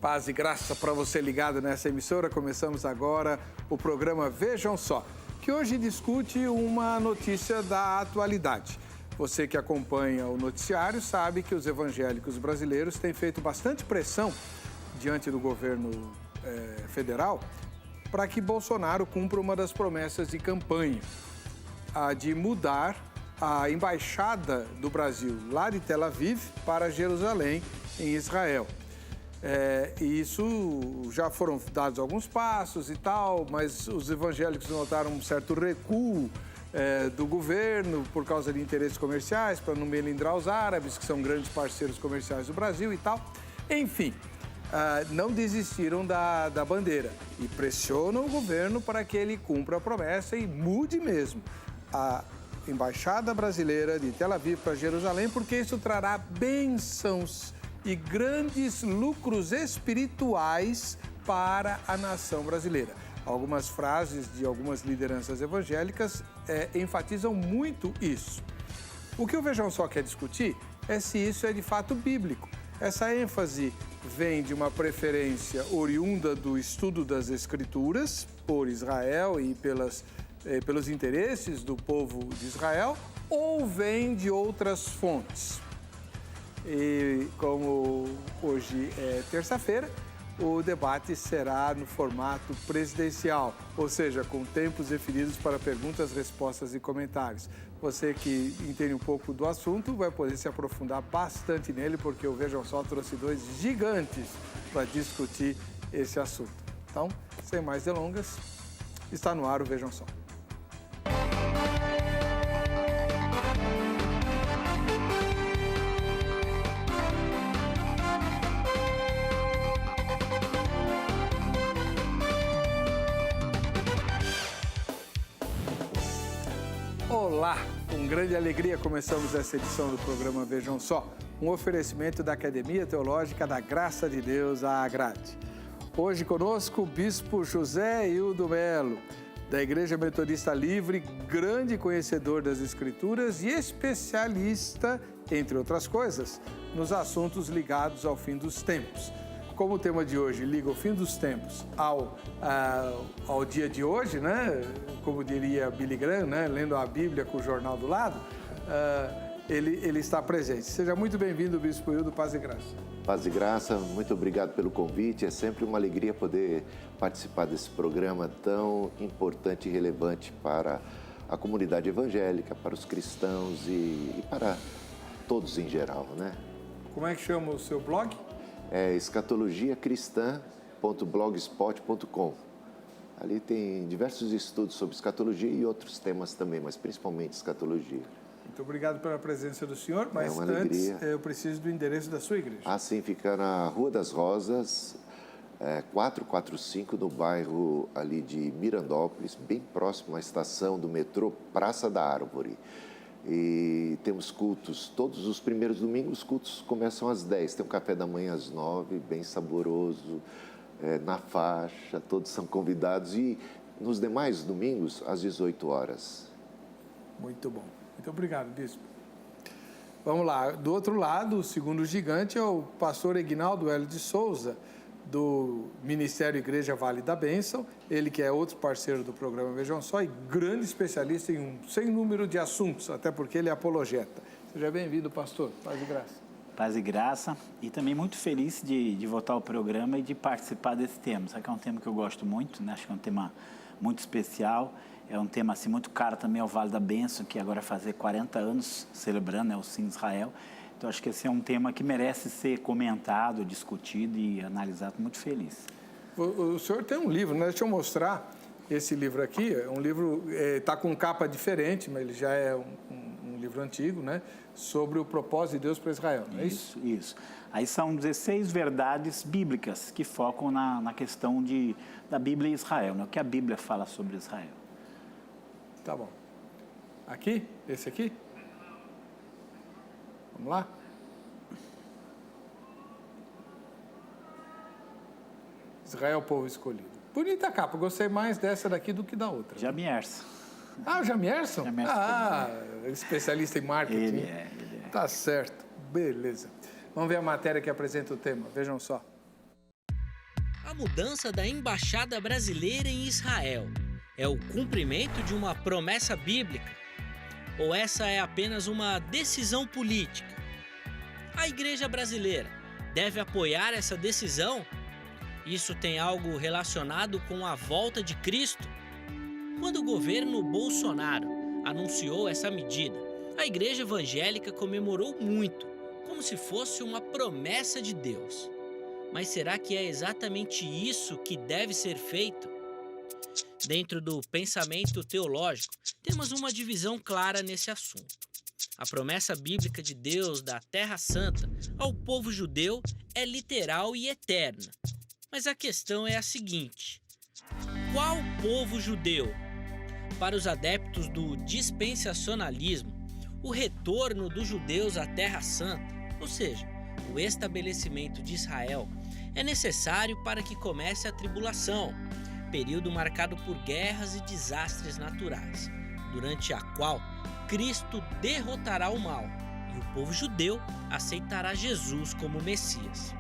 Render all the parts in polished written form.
Paz e graça para você ligado nessa emissora. Começamos agora o programa Vejam Só, que hoje discute uma notícia da atualidade. Você que acompanha o noticiário sabe que os evangélicos brasileiros têm feito bastante pressão diante do governo federal para que Bolsonaro cumpra uma das promessas de campanha, a de mudar a embaixada do Brasil lá de Tel Aviv para Jerusalém, em Israel. E isso já foram dados alguns passos e tal, mas os evangélicos notaram um certo recuo do governo por causa de interesses comerciais, para não melindrar os árabes, que são grandes parceiros comerciais do Brasil e tal. Enfim, não desistiram da bandeira e pressionam o governo para que ele cumpra a promessa e mude mesmo a embaixada brasileira de Tel Aviv para Jerusalém, porque isso trará bênçãos e grandes lucros espirituais para a nação brasileira. Algumas frases de algumas lideranças evangélicas enfatizam muito isso. O que o Vejam Só quer discutir é se isso é de fato bíblico. Essa ênfase vem de uma preferência oriunda do estudo das Escrituras por Israel e pelos interesses do povo de Israel, ou vem de outras fontes. E como hoje é terça-feira, o debate será no formato presidencial, ou seja, com tempos definidos para perguntas, respostas e comentários. Você que entende um pouco do assunto vai poder se aprofundar bastante nele, porque o Vejam Só trouxe dois gigantes para discutir esse assunto. Então, sem mais delongas, está no ar o Vejam Só. Olá, com grande alegria começamos essa edição do programa Vejam Só, um oferecimento da Academia Teológica da Graça de Deus, a Agrade. Hoje conosco o Bispo José Hildo Melo, da Igreja Metodista Livre, grande conhecedor das Escrituras e especialista, entre outras coisas, nos assuntos ligados ao fim dos tempos. Como o tema de hoje liga o fim dos tempos ao dia de hoje, né? Como diria Billy Graham, né? Lendo a Bíblia com o jornal do lado, ele está presente. Seja muito bem-vindo, Bispo Hildo, paz e graça. Paz e graça, muito obrigado pelo convite. É sempre uma alegria poder participar desse programa tão importante e relevante para a comunidade evangélica, para os cristãos e para todos em geral, né? Como é que chama o seu blog? É escatologiacristã.blogspot.com. Ali tem diversos estudos sobre escatologia e outros temas também, mas principalmente escatologia. Muito obrigado pela presença do senhor, mas antes eu preciso do endereço da sua igreja. Sim, fica na Rua das Rosas, 445, no bairro ali de Mirandópolis, bem próximo à estação do metrô Praça da Árvore. E temos cultos, todos os primeiros domingos, os cultos começam às 10, tem um café da manhã às 9, bem saboroso, na faixa, todos são convidados, e nos demais domingos, às 18 horas. Muito bom, muito obrigado, Bispo. Vamos lá, do outro lado, o segundo gigante é o pastor Egnaldo Hélio de Souza, do Ministério Igreja Vale da Bênção, ele que é outro parceiro do programa Vejam Só e grande especialista em um sem número de assuntos, até porque ele é apologeta. Seja bem-vindo, pastor. Paz e graça. Paz e graça, e também muito feliz de voltar ao programa e de participar desse tema. Sabe que é um tema que eu gosto muito, né? Acho que é um tema muito especial, é um tema assim, muito caro também ao Vale da Bênção, que agora vai fazer 40 anos celebrando, né, o Sim Israel. Então, acho que esse é um tema que merece ser comentado, discutido e analisado. Muito feliz. O senhor tem um livro, né? Deixa eu mostrar esse livro aqui. É um livro, está com capa diferente, mas ele já é um livro antigo, né? Sobre o propósito de Deus para Israel, não é isso? Isso. Aí são 16 verdades bíblicas que focam na questão da Bíblia e Israel, né? O que a Bíblia fala sobre Israel. Tá bom. Aqui? Esse aqui? Vamos lá? Israel, povo escolhido. Bonita capa, gostei mais dessa daqui do que da outra. Jamierson. O Jamierson? Especialista em marketing. Ele é. Tá certo, beleza. Vamos ver a matéria que apresenta o tema, vejam só. A mudança da embaixada brasileira em Israel é o cumprimento de uma promessa bíblica? Ou essa é apenas uma decisão política? A Igreja brasileira deve apoiar essa decisão? Isso tem algo relacionado com a volta de Cristo? Quando o governo Bolsonaro anunciou essa medida, a Igreja Evangélica comemorou muito, como se fosse uma promessa de Deus. Mas será que é exatamente isso que deve ser feito? Dentro do pensamento teológico, temos uma divisão clara nesse assunto. A promessa bíblica de Deus da Terra Santa ao povo judeu é literal e eterna. Mas a questão é a seguinte: qual povo judeu? Para os adeptos do dispensacionalismo, o retorno dos judeus à Terra Santa, ou seja, o estabelecimento de Israel, é necessário para que comece a tribulação, período marcado por guerras e desastres naturais, durante a qual Cristo derrotará o mal e o povo judeu aceitará Jesus como Messias.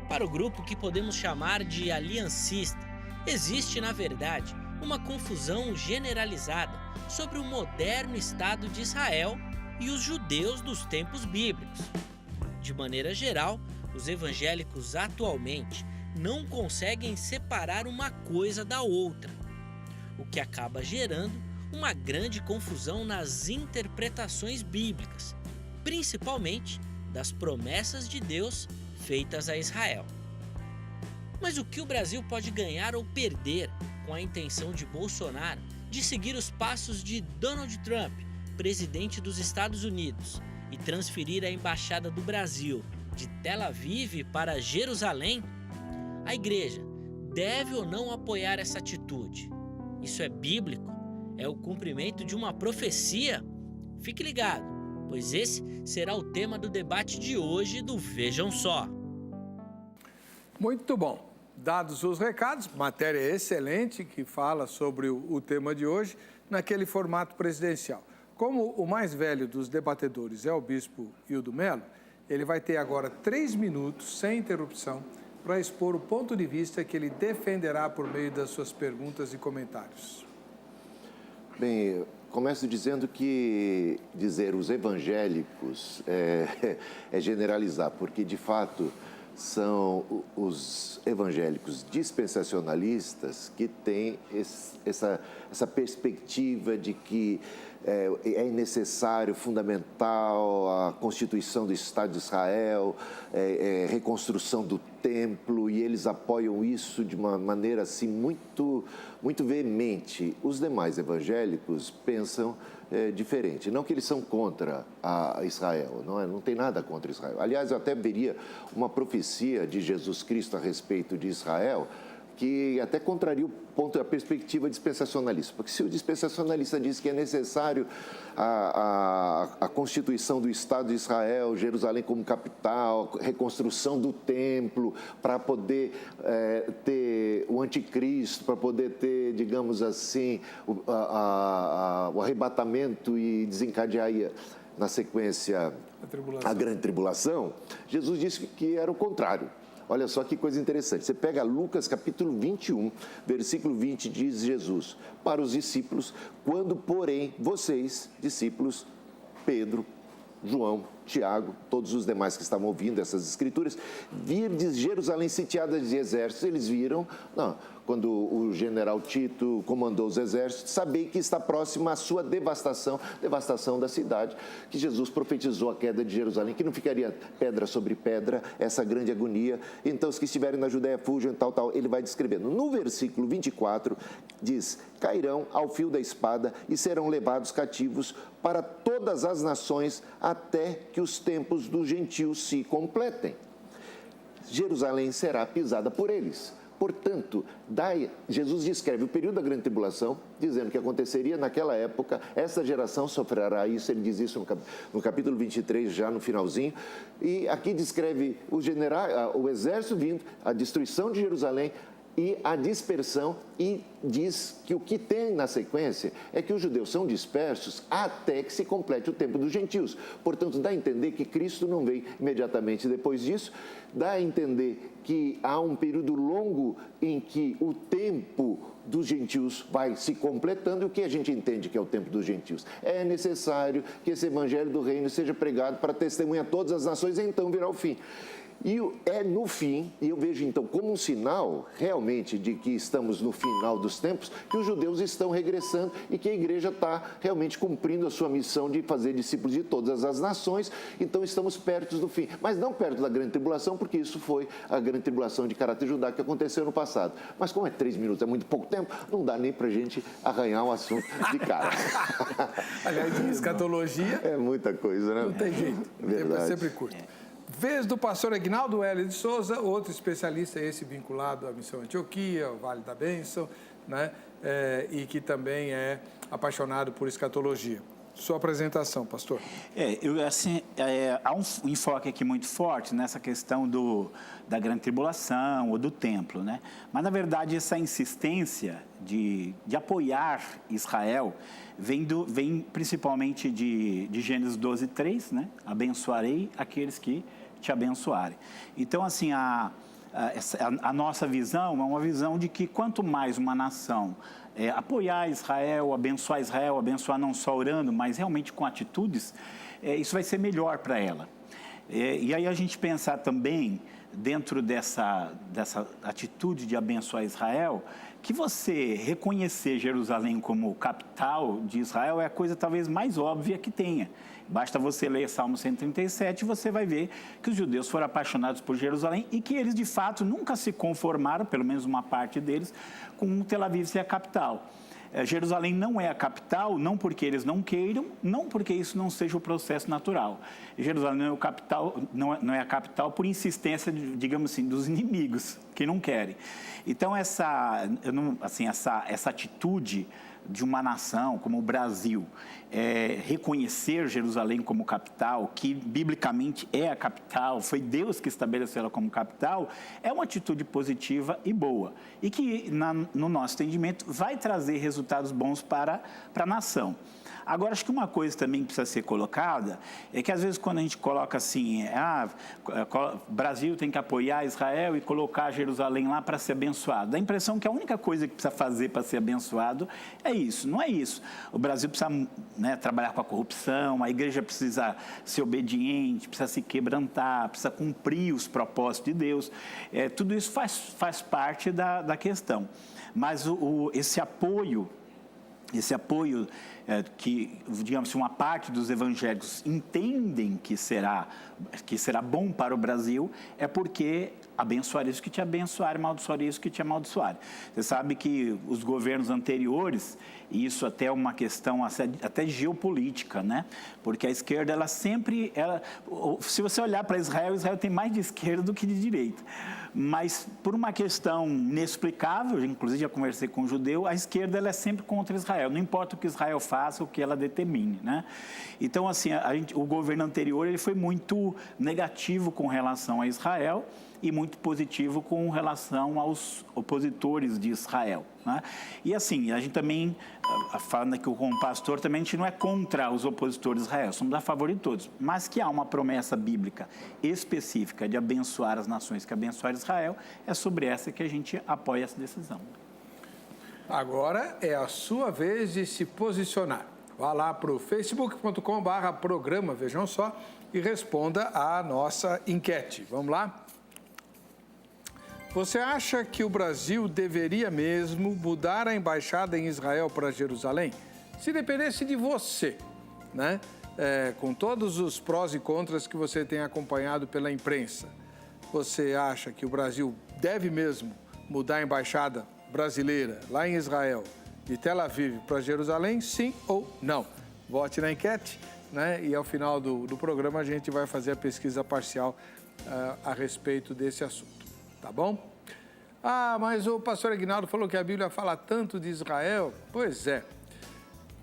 Para o grupo que podemos chamar de aliancista, existe, na verdade, uma confusão generalizada sobre o moderno Estado de Israel e os judeus dos tempos bíblicos. De maneira geral, os evangélicos atualmente não conseguem separar uma coisa da outra, o que acaba gerando uma grande confusão nas interpretações bíblicas, principalmente das promessas de Deus feitas a Israel. Mas o que o Brasil pode ganhar ou perder com a intenção de Bolsonaro de seguir os passos de Donald Trump, presidente dos Estados Unidos, e transferir a embaixada do Brasil de Tel Aviv para Jerusalém? A igreja deve ou não apoiar essa atitude? Isso é bíblico? É o cumprimento de uma profecia? Fique ligado, pois esse será o tema do debate de hoje do Vejam Só. Muito bom. Dados os recados, matéria excelente que fala sobre o tema de hoje, naquele formato presidencial. Como o mais velho dos debatedores é o bispo Hildo Melo, ele vai ter agora 3 minutos, sem interrupção, para expor o ponto de vista que ele defenderá por meio das suas perguntas e comentários. Bem, começo dizendo que dizer os evangélicos é generalizar, porque de fato são os evangélicos dispensacionalistas que têm essa perspectiva de que é necessário, fundamental, a constituição do Estado de Israel, reconstrução do templo, e eles apoiam isso de uma maneira assim muito veemente. Os demais evangélicos pensam diferente. Não que eles são contra a Israel, não tem nada contra Israel. Aliás, eu até veria uma profecia de Jesus Cristo a respeito de Israel, que até contraria a perspectiva dispensacionalista. Porque se o dispensacionalista diz que é necessário a constituição do Estado de Israel, Jerusalém como capital, reconstrução do templo, para poder ter o anticristo, para poder ter, digamos assim, o arrebatamento e desencadear na sequência a grande tribulação, Jesus disse que era o contrário. Olha só que coisa interessante. Você pega Lucas capítulo 21, versículo 20, diz Jesus para os discípulos: quando, porém, vocês, discípulos, Pedro, João, Tiago, todos os demais que estavam ouvindo essas escrituras, virdes Jerusalém sitiada de exércitos, eles viram, quando o general Tito comandou os exércitos, sabei que está próxima a sua devastação da cidade, que Jesus profetizou a queda de Jerusalém, que não ficaria pedra sobre pedra, essa grande agonia. Então, os que estiverem na Judéia fujam, tal, ele vai descrevendo. No versículo 24, diz: cairão ao fio da espada e serão levados cativos para todas as nações, até que os tempos dos gentios se completem. Jerusalém será pisada por eles. Portanto, Jesus descreve o período da grande tribulação, dizendo que aconteceria naquela época, essa geração sofrerá isso, ele diz isso no capítulo 23, já no finalzinho, e aqui descreve o exército vindo, a destruição de Jerusalém, e a dispersão, e diz que o que tem na sequência é que os judeus são dispersos até que se complete o tempo dos gentios. Portanto, dá a entender que Cristo não vem imediatamente depois disso, dá a entender que há um período longo em que o tempo dos gentios vai se completando. E o que a gente entende que é o tempo dos gentios? É necessário que esse evangelho do reino seja pregado para testemunhar todas as nações, e então virá o fim. E é no fim, e eu vejo então como um sinal realmente de que estamos no final dos tempos, que os judeus estão regressando e que a igreja está realmente cumprindo a sua missão de fazer discípulos de todas as nações. Então estamos perto do fim, mas não perto da grande tribulação, porque isso foi a grande tribulação de caráter judaico que aconteceu no passado. Mas como é 3 minutos, é muito pouco tempo, não dá nem para a gente arranhar o assunto de cara. Aliás, de escatologia... É muita coisa, né? Não tem jeito, o tempo é sempre curto. Vez do pastor Aguinaldo Hélio de Souza, outro especialista, esse vinculado à Missão Antioquia, ao Vale da Bênção, né? E que também é apaixonado por escatologia. Sua apresentação, pastor. Há um enfoque aqui muito forte nessa questão da grande tribulação ou do templo, né? Mas, na verdade, essa insistência de apoiar Israel vem principalmente de Gênesis 12:3, né? Abençoarei aqueles que te abençoarem. Então, assim, a nossa visão é uma visão de que quanto mais uma nação apoiar Israel, abençoar não só orando, mas realmente com atitudes, isso vai ser melhor para ela. E aí a gente pensar também, dentro dessa atitude de abençoar Israel, que você reconhecer Jerusalém como capital de Israel é a coisa talvez mais óbvia que tenha. Basta você ler Salmo 137 e você vai ver que os judeus foram apaixonados por Jerusalém e que eles, de fato, nunca se conformaram, pelo menos uma parte deles, com Tel Aviv ser a capital. Jerusalém não é a capital, não porque eles não queiram, não porque isso não seja o processo natural. Jerusalém não é a capital por insistência, digamos assim, dos inimigos que não querem. Então, essa atitude de uma nação como o Brasil, reconhecer Jerusalém como capital, que biblicamente é a capital, foi Deus que estabeleceu ela como capital, é uma atitude positiva e boa. E que, no nosso entendimento, vai trazer resultados bons para a nação. Agora, acho que uma coisa também que precisa ser colocada é que, às vezes, quando a gente coloca assim, o Brasil tem que apoiar Israel e colocar Jerusalém lá para ser abençoado, dá a impressão que a única coisa que precisa fazer para ser abençoado é isso. Não é isso. O Brasil precisa, né, trabalhar com a corrupção, a igreja precisa ser obediente, precisa se quebrantar, precisa cumprir os propósitos de Deus. Tudo isso faz parte da questão. Mas esse apoio que, digamos, uma parte dos evangélicos entendem que será bom para o Brasil, é porque abençoar isso que te abençoar, amaldiçoar isso que te amaldiçoar. Você sabe que os governos anteriores, e isso até é uma questão até geopolítica, né? Porque a esquerda, se você olhar para Israel tem mais de esquerda do que de direita. Mas por uma questão inexplicável, inclusive já conversei com um judeu, a esquerda ela é sempre contra Israel, não importa o que Israel faça, o que ela determine, né? Então, assim, o governo anterior ele foi muito negativo com relação a Israel e muito positivo com relação aos opositores de Israel, né? E assim, a gente também, falando aqui com o pastor, também a gente não é contra os opositores de Israel, somos a favor de todos, mas que há uma promessa bíblica específica de abençoar as nações que abençoar Israel, é sobre essa que a gente apoia essa decisão. Agora é a sua vez de se posicionar. Vá lá para o facebook.com/programa Vejam Só e responda à nossa enquete. Vamos lá? Você acha que o Brasil deveria mesmo mudar a embaixada em Israel para Jerusalém? Se dependesse de você, né? Com todos os prós e contras que você tem acompanhado pela imprensa, você acha que o Brasil deve mesmo mudar a embaixada brasileira lá em Israel, de Tel Aviv para Jerusalém, sim ou não? Vote na enquete, né? E ao final do programa a gente vai fazer a pesquisa parcial a respeito desse assunto. Tá bom? Mas o pastor Aguinaldo falou que a Bíblia fala tanto de Israel. Pois é.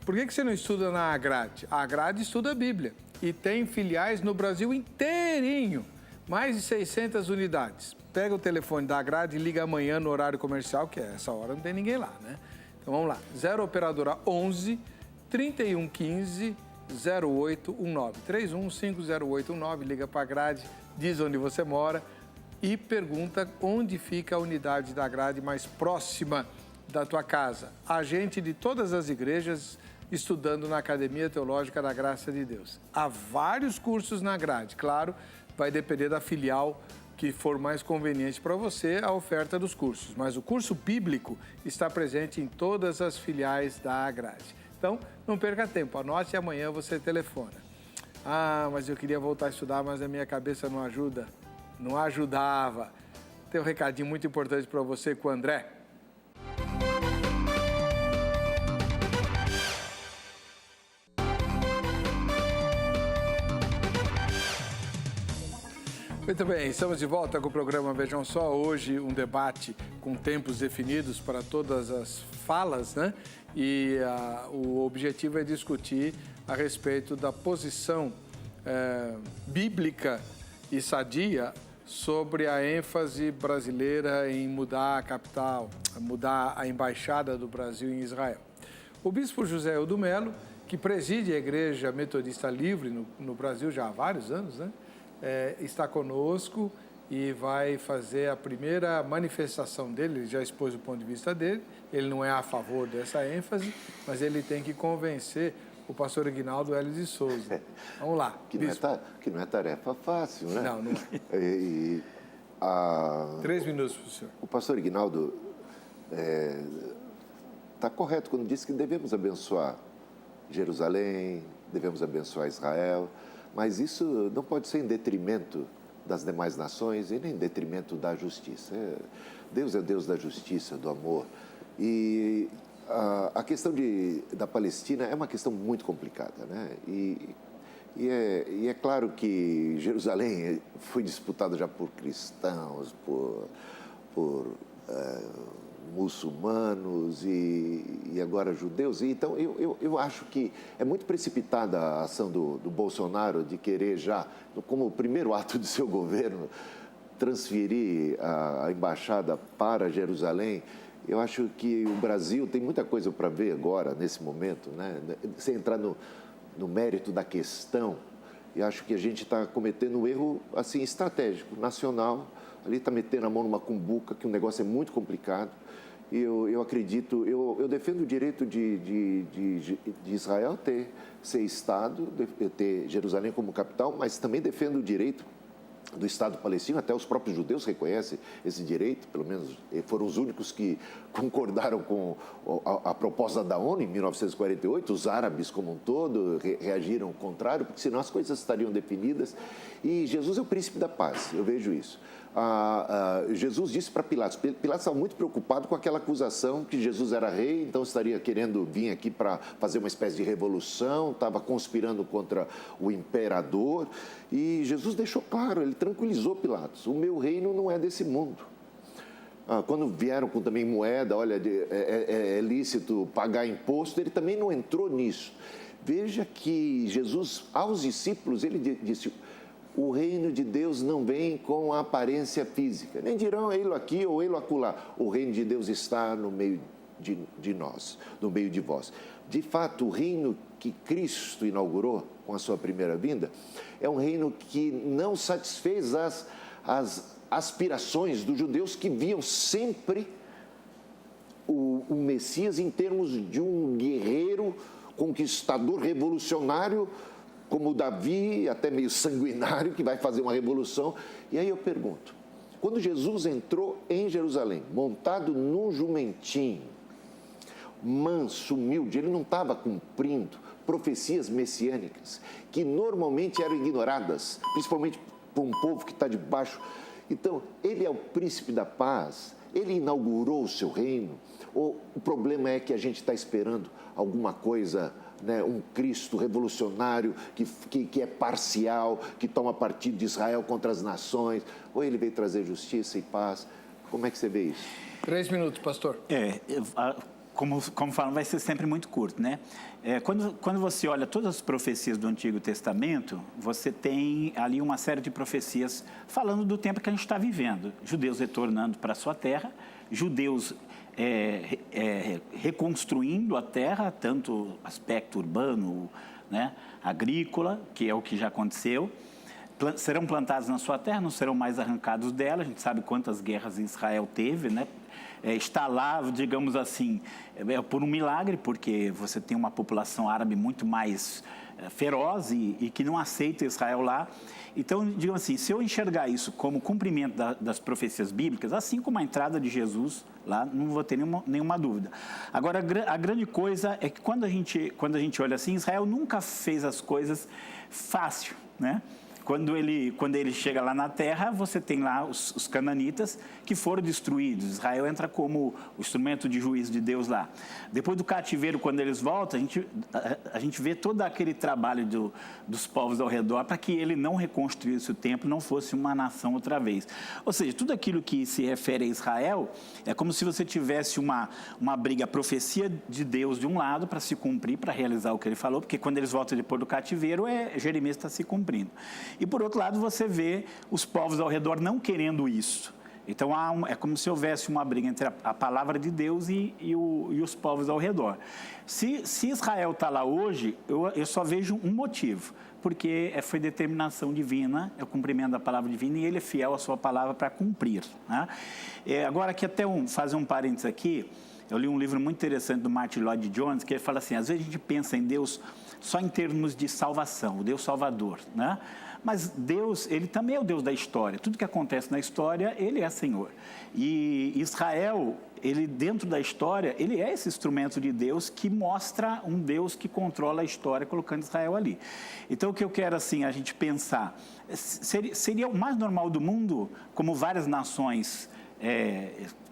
Por que você não estuda na Agrade? A Agrade estuda a Bíblia e tem filiais no Brasil inteirinho. Mais de 600 unidades. Pega o telefone da grade e liga amanhã no horário comercial, que é essa hora não tem ninguém lá, né? Então vamos lá, 0 operadora 11 3115 0819. 31500819, liga para a grade, diz onde você mora e pergunta onde fica a unidade da grade mais próxima da tua casa. A gente de todas as igrejas estudando na Academia Teológica da Graça de Deus. Há vários cursos na grade, claro, vai depender da filial que for mais conveniente para você a oferta dos cursos. Mas o curso bíblico está presente em todas as filiais da grade. Então, não perca tempo, anote e amanhã você telefona. Ah, mas eu queria voltar a estudar, mas a minha cabeça não ajuda. Não ajudava. Tem um recadinho muito importante para você com o André. Muito bem, estamos de volta com o programa Vejam Só. Hoje um debate com tempos definidos para todas as falas, né? E o objetivo é discutir a respeito da posição bíblica e sadia sobre a ênfase brasileira em mudar a capital, mudar a embaixada do Brasil em Israel. O bispo José Eudo Melo, que preside a Igreja Metodista Livre no Brasil já há vários anos, né? Está conosco e vai fazer a primeira manifestação dele. Ele já expôs o ponto de vista dele, ele não é a favor dessa ênfase, mas ele tem que convencer o pastor Ignaldo Hélio de Souza. Vamos lá. Que não é tarefa fácil, né? Não, não é. 3 minutos para o senhor. O pastor Ignaldo está correto quando diz que devemos abençoar Jerusalém, devemos abençoar Israel, mas isso não pode ser em detrimento das demais nações e nem em detrimento da justiça. Deus é o Deus da justiça, do amor. E a questão da Palestina é uma questão muito complicada, né? E é claro que Jerusalém foi disputada já por cristãos, por muçulmanos e agora judeus. Então, eu acho que é muito precipitada a ação do Bolsonaro de querer já, como o primeiro ato de seu governo, transferir a embaixada para Jerusalém. Eu acho que o Brasil tem muita coisa para ver agora, nesse momento, né? Sem entrar no mérito da questão, eu acho que a gente está cometendo um erro assim, estratégico, nacional. Ali está metendo a mão numa cumbuca, que o negócio é muito complicado. E eu acredito, eu defendo o direito de Israel ser Estado, ter Jerusalém como capital, mas também defendo o direito do Estado palestino, até os próprios judeus reconhecem esse direito, pelo menos foram os únicos que concordaram com a proposta da ONU em 1948, os árabes como um todo reagiram ao contrário, porque senão as coisas estariam definidas. E Jesus é o príncipe da paz, eu vejo isso. Jesus disse para Pilatos, Pilatos estava muito preocupado com aquela acusação que Jesus era rei, então estaria querendo vir aqui para fazer uma espécie de revolução, estava conspirando contra o imperador, e Jesus deixou claro, ele tranquilizou Pilatos, o meu reino não é desse mundo. Quando vieram com também moeda, olha, é lícito pagar imposto, ele também não entrou nisso. Veja que Jesus, aos discípulos, ele disse: o reino de Deus não vem com a aparência física. Nem dirão ei-lo aqui ou ei-lo acolá. O reino de Deus está no meio de nós, no meio de vós. De fato, o reino que Cristo inaugurou com a sua primeira vinda é um reino que não satisfez as aspirações dos judeus que viam sempre o Messias em termos de um guerreiro, conquistador, revolucionário, como Davi, até meio sanguinário, que vai fazer uma revolução. E aí eu pergunto, quando Jesus entrou em Jerusalém, montado num jumentinho, manso, humilde, ele não estava cumprindo profecias messiânicas, que normalmente eram ignoradas, principalmente por um povo que está debaixo. Então, ele é o príncipe da paz, ele inaugurou o seu reino. Ou o problema é que a gente está esperando alguma coisa, né, um Cristo revolucionário que é parcial, que toma partido de Israel contra as nações, ou ele veio trazer justiça e paz? Como é que você vê isso? 3 minutos, pastor. como falam, vai ser sempre muito curto, né? Quando você olha todas as profecias do Antigo Testamento, você tem ali uma série de profecias falando do tempo que a gente está vivendo. Judeus retornando para a sua terra, judeus reconstruindo a terra, tanto aspecto urbano, né, agrícola, que é o que já aconteceu. Serão plantados na sua terra, não serão mais arrancados dela. A gente sabe quantas guerras Israel teve, né? Está lá, digamos assim, por um milagre, porque você tem uma população árabe muito mais feroz e que não aceita Israel lá. Então, digamos assim, se eu enxergar isso como cumprimento das profecias bíblicas, assim como a entrada de Jesus lá, não vou ter nenhuma dúvida. Agora, a grande coisa é que quando a gente olha assim, Israel nunca fez as coisas fácil, né? Quando ele chega lá na terra, você tem lá os cananitas que foram destruídos. Israel entra como o instrumento de juízo de Deus lá. Depois do cativeiro, quando eles voltam, a gente vê todo aquele trabalho dos povos ao redor para que ele não reconstruísse o templo, não fosse uma nação outra vez. Ou seja, tudo aquilo que se refere a Israel é como se você tivesse uma briga, a profecia de Deus de um lado para se cumprir, para realizar o que ele falou, porque quando eles voltam depois do cativeiro, Jeremias está se cumprindo. E, por outro lado, você vê os povos ao redor não querendo isso. Então, é como se houvesse uma briga entre a palavra de Deus e os povos ao redor. Se Israel está lá hoje, eu só vejo um motivo, porque foi determinação divina, é o cumprimento da palavra divina, e ele é fiel à sua palavra para cumprir, né? Agora, aqui até fazer um parênteses aqui, eu li um livro muito interessante do Martin Lloyd Jones, que ele fala assim, às vezes a gente pensa em Deus só em termos de salvação, o Deus Salvador, né? Mas Deus, ele também é o Deus da história. Tudo que acontece na história, ele é Senhor. E Israel, ele dentro da história, ele é esse instrumento de Deus que mostra um Deus que controla a história, colocando Israel ali. Então, o que eu quero, assim, a gente pensar, seria o mais normal do mundo, como várias nações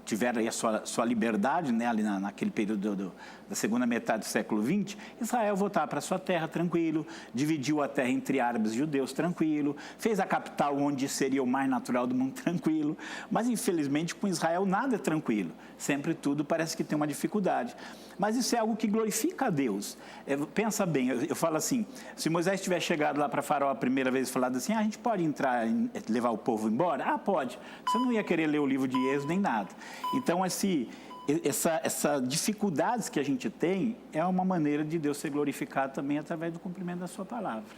tiveram aí a sua liberdade, né, ali naquele período da segunda metade do século XX, Israel voltar para sua terra tranquilo, dividiu a terra entre árabes e judeus tranquilo, fez a capital onde seria o mais natural do mundo tranquilo, mas infelizmente com Israel nada é tranquilo, sempre tudo parece que tem uma dificuldade. Mas isso é algo que glorifica a Deus. Pensa bem, eu falo assim, se Moisés tivesse chegado lá para Faraó a primeira vez e falado assim, a gente pode entrar e levar o povo embora? Ah, pode. Você não ia querer ler o livro de Êxodo nem nada. Então, essa dificuldades que a gente tem é uma maneira de Deus ser glorificado também através do cumprimento da sua palavra.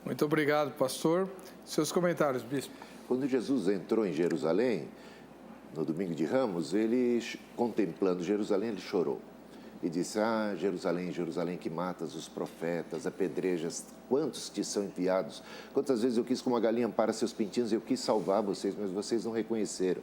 Muito obrigado, pastor. Seus comentários, bispo. Quando Jesus entrou em Jerusalém, no domingo de Ramos, ele, contemplando Jerusalém, ele chorou. E disse, Jerusalém, Jerusalém, que matas os profetas, apedrejas, quantos te são enviados? Quantas vezes eu quis, como a galinha ampara seus pintinhos, eu quis salvar vocês, mas vocês não reconheceram.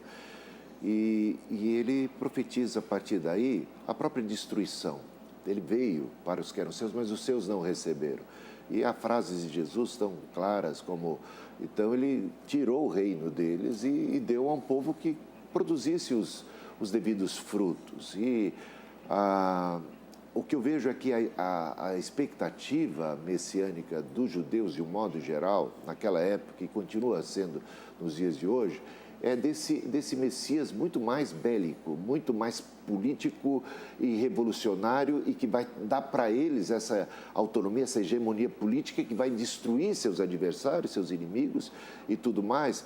E ele profetiza a partir daí a própria destruição. Ele veio para os que eram seus, mas os seus não receberam. E há frases de Jesus tão claras como... Então ele tirou o reino deles e deu a um povo que produzisse os devidos frutos. E o que eu vejo aqui, a expectativa messiânica dos judeus, de um modo geral, naquela época e continua sendo nos dias de hoje, é desse Messias muito mais bélico, muito mais político e revolucionário e que vai dar para eles essa autonomia, essa hegemonia política que vai destruir seus adversários, seus inimigos e tudo mais,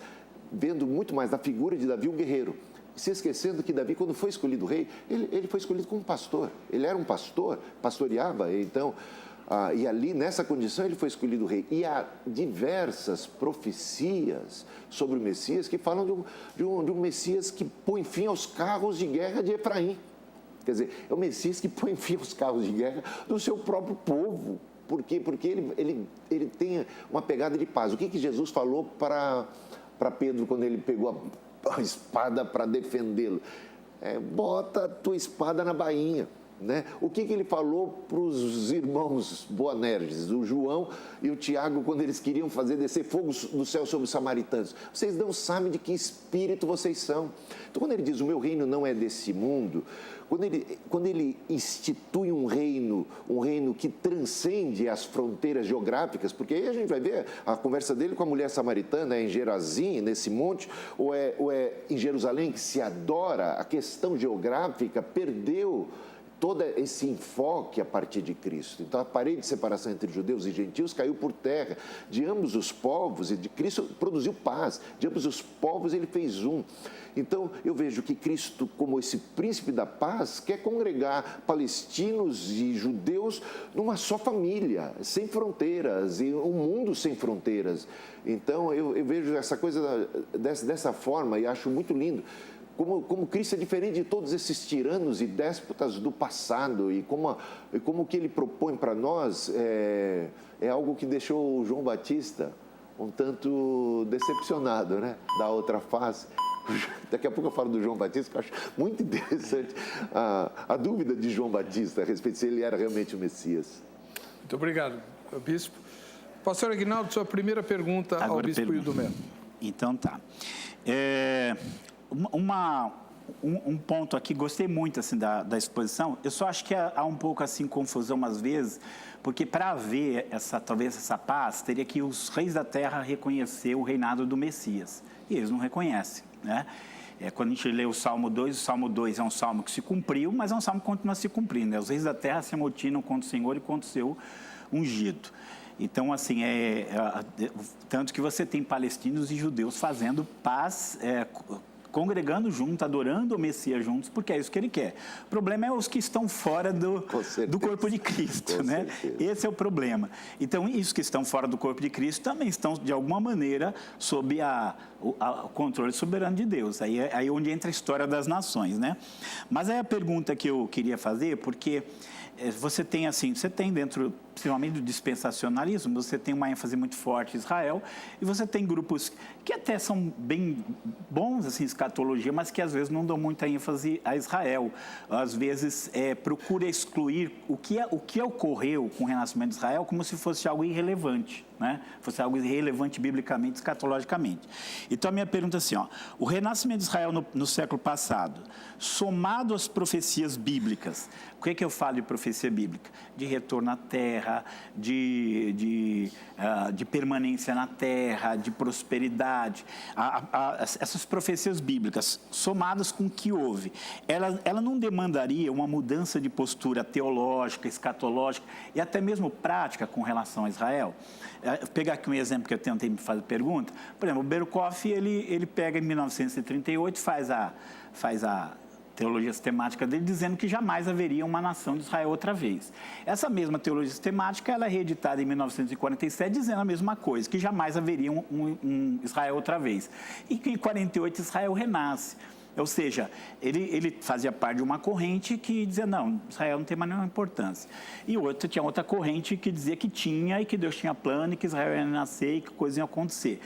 vendo muito mais da figura de Davi, um guerreiro. Se esquecendo que Davi, quando foi escolhido rei, ele foi escolhido como pastor. Ele era um pastor, pastoreava, então... e ali, nessa condição, ele foi escolhido rei. E há diversas profecias sobre o Messias que falam de um Messias que põe fim aos carros de guerra de Efraim. Quer dizer, é o Messias que põe fim aos carros de guerra do seu próprio povo. Por quê? Porque ele tem uma pegada de paz. O que Jesus falou para Pedro quando ele pegou a espada para defendê-lo? Bota a tua espada na bainha. Né? O que ele falou para os irmãos Boanerges, o João e o Tiago, quando eles queriam fazer descer fogo do céu sobre os samaritanos? Vocês não sabem de que espírito vocês são. Então, quando ele diz, o meu reino não é desse mundo, quando ele institui um reino que transcende as fronteiras geográficas, porque aí a gente vai ver a conversa dele com a mulher samaritana, em Gerazim, nesse monte, ou é em Jerusalém que se adora, a questão geográfica perdeu todo esse enfoque a partir de Cristo. Então, a parede de separação entre judeus e gentios caiu por terra. De ambos os povos, e de Cristo produziu paz. De ambos os povos, ele fez um. Então, eu vejo que Cristo, como esse príncipe da paz, quer congregar palestinos e judeus numa só família, sem fronteiras, e um mundo sem fronteiras. Então, eu vejo essa coisa dessa forma e acho muito lindo. Como Cristo é diferente de todos esses tiranos e déspotas do passado, e como o que ele propõe para nós é algo que deixou o João Batista um tanto decepcionado, né? Da outra face. Daqui a pouco eu falo do João Batista, que eu acho muito interessante a dúvida de João Batista a respeito de se ele era realmente o Messias. Muito obrigado, Bispo. Pastor Aguinaldo, sua primeira pergunta ao Bispo Hildo Melo. Então tá. Um ponto aqui, gostei muito assim, da exposição. Eu só acho que há um pouco assim confusão às vezes, porque para haver talvez essa paz, teria que os reis da terra reconhecer o reinado do Messias. E eles não reconhecem, né? Quando a gente lê o Salmo 2 é um salmo que se cumpriu, mas é um salmo que continua se cumprindo, né? Os reis da terra se amotinam contra o Senhor e contra o seu ungido. Então, assim, tanto que você tem palestinos e judeus fazendo paz, congregando junto, adorando o Messias juntos, porque é isso que ele quer. O problema é os que estão fora do corpo de Cristo, né? Esse é o problema. Então, os que estão fora do corpo de Cristo também estão, de alguma maneira, sob o controle soberano de Deus. Aí é onde entra a história das nações, né? Mas aí a pergunta que eu queria fazer, porque você tem dentro, principalmente do dispensacionalismo, você tem uma ênfase muito forte em Israel, e você tem grupos que até são bem bons, assim, escatologia, mas que às vezes não dão muita ênfase a Israel. Às vezes procura excluir o que ocorreu com o renascimento de Israel como se fosse algo irrelevante, né? Fosse algo irrelevante biblicamente, escatologicamente. Então a minha pergunta é assim, o renascimento de Israel no século passado, somado às profecias bíblicas, o que eu falo de profecia bíblica? De retorno à terra, de permanência na terra, de prosperidade. Essas profecias bíblicas, somadas com o que houve, ela não demandaria uma mudança de postura teológica, escatológica e até mesmo prática com relação a Israel? Vou pegar aqui um exemplo que eu tentei me fazer pergunta. Por exemplo, o Berkhoff, ele pega em 1938, faz a teologia sistemática dele, dizendo que jamais haveria uma nação de Israel outra vez. Essa mesma teologia sistemática, ela é reeditada em 1947, dizendo a mesma coisa, que jamais haveria um Israel outra vez. E que em 48 Israel renasce. Ou seja, ele fazia parte de uma corrente que dizia, não, Israel não tem mais nenhuma importância. E tinha outra corrente que dizia que tinha, e que Deus tinha plano, e que Israel ia nascer, e que coisas iam acontecer.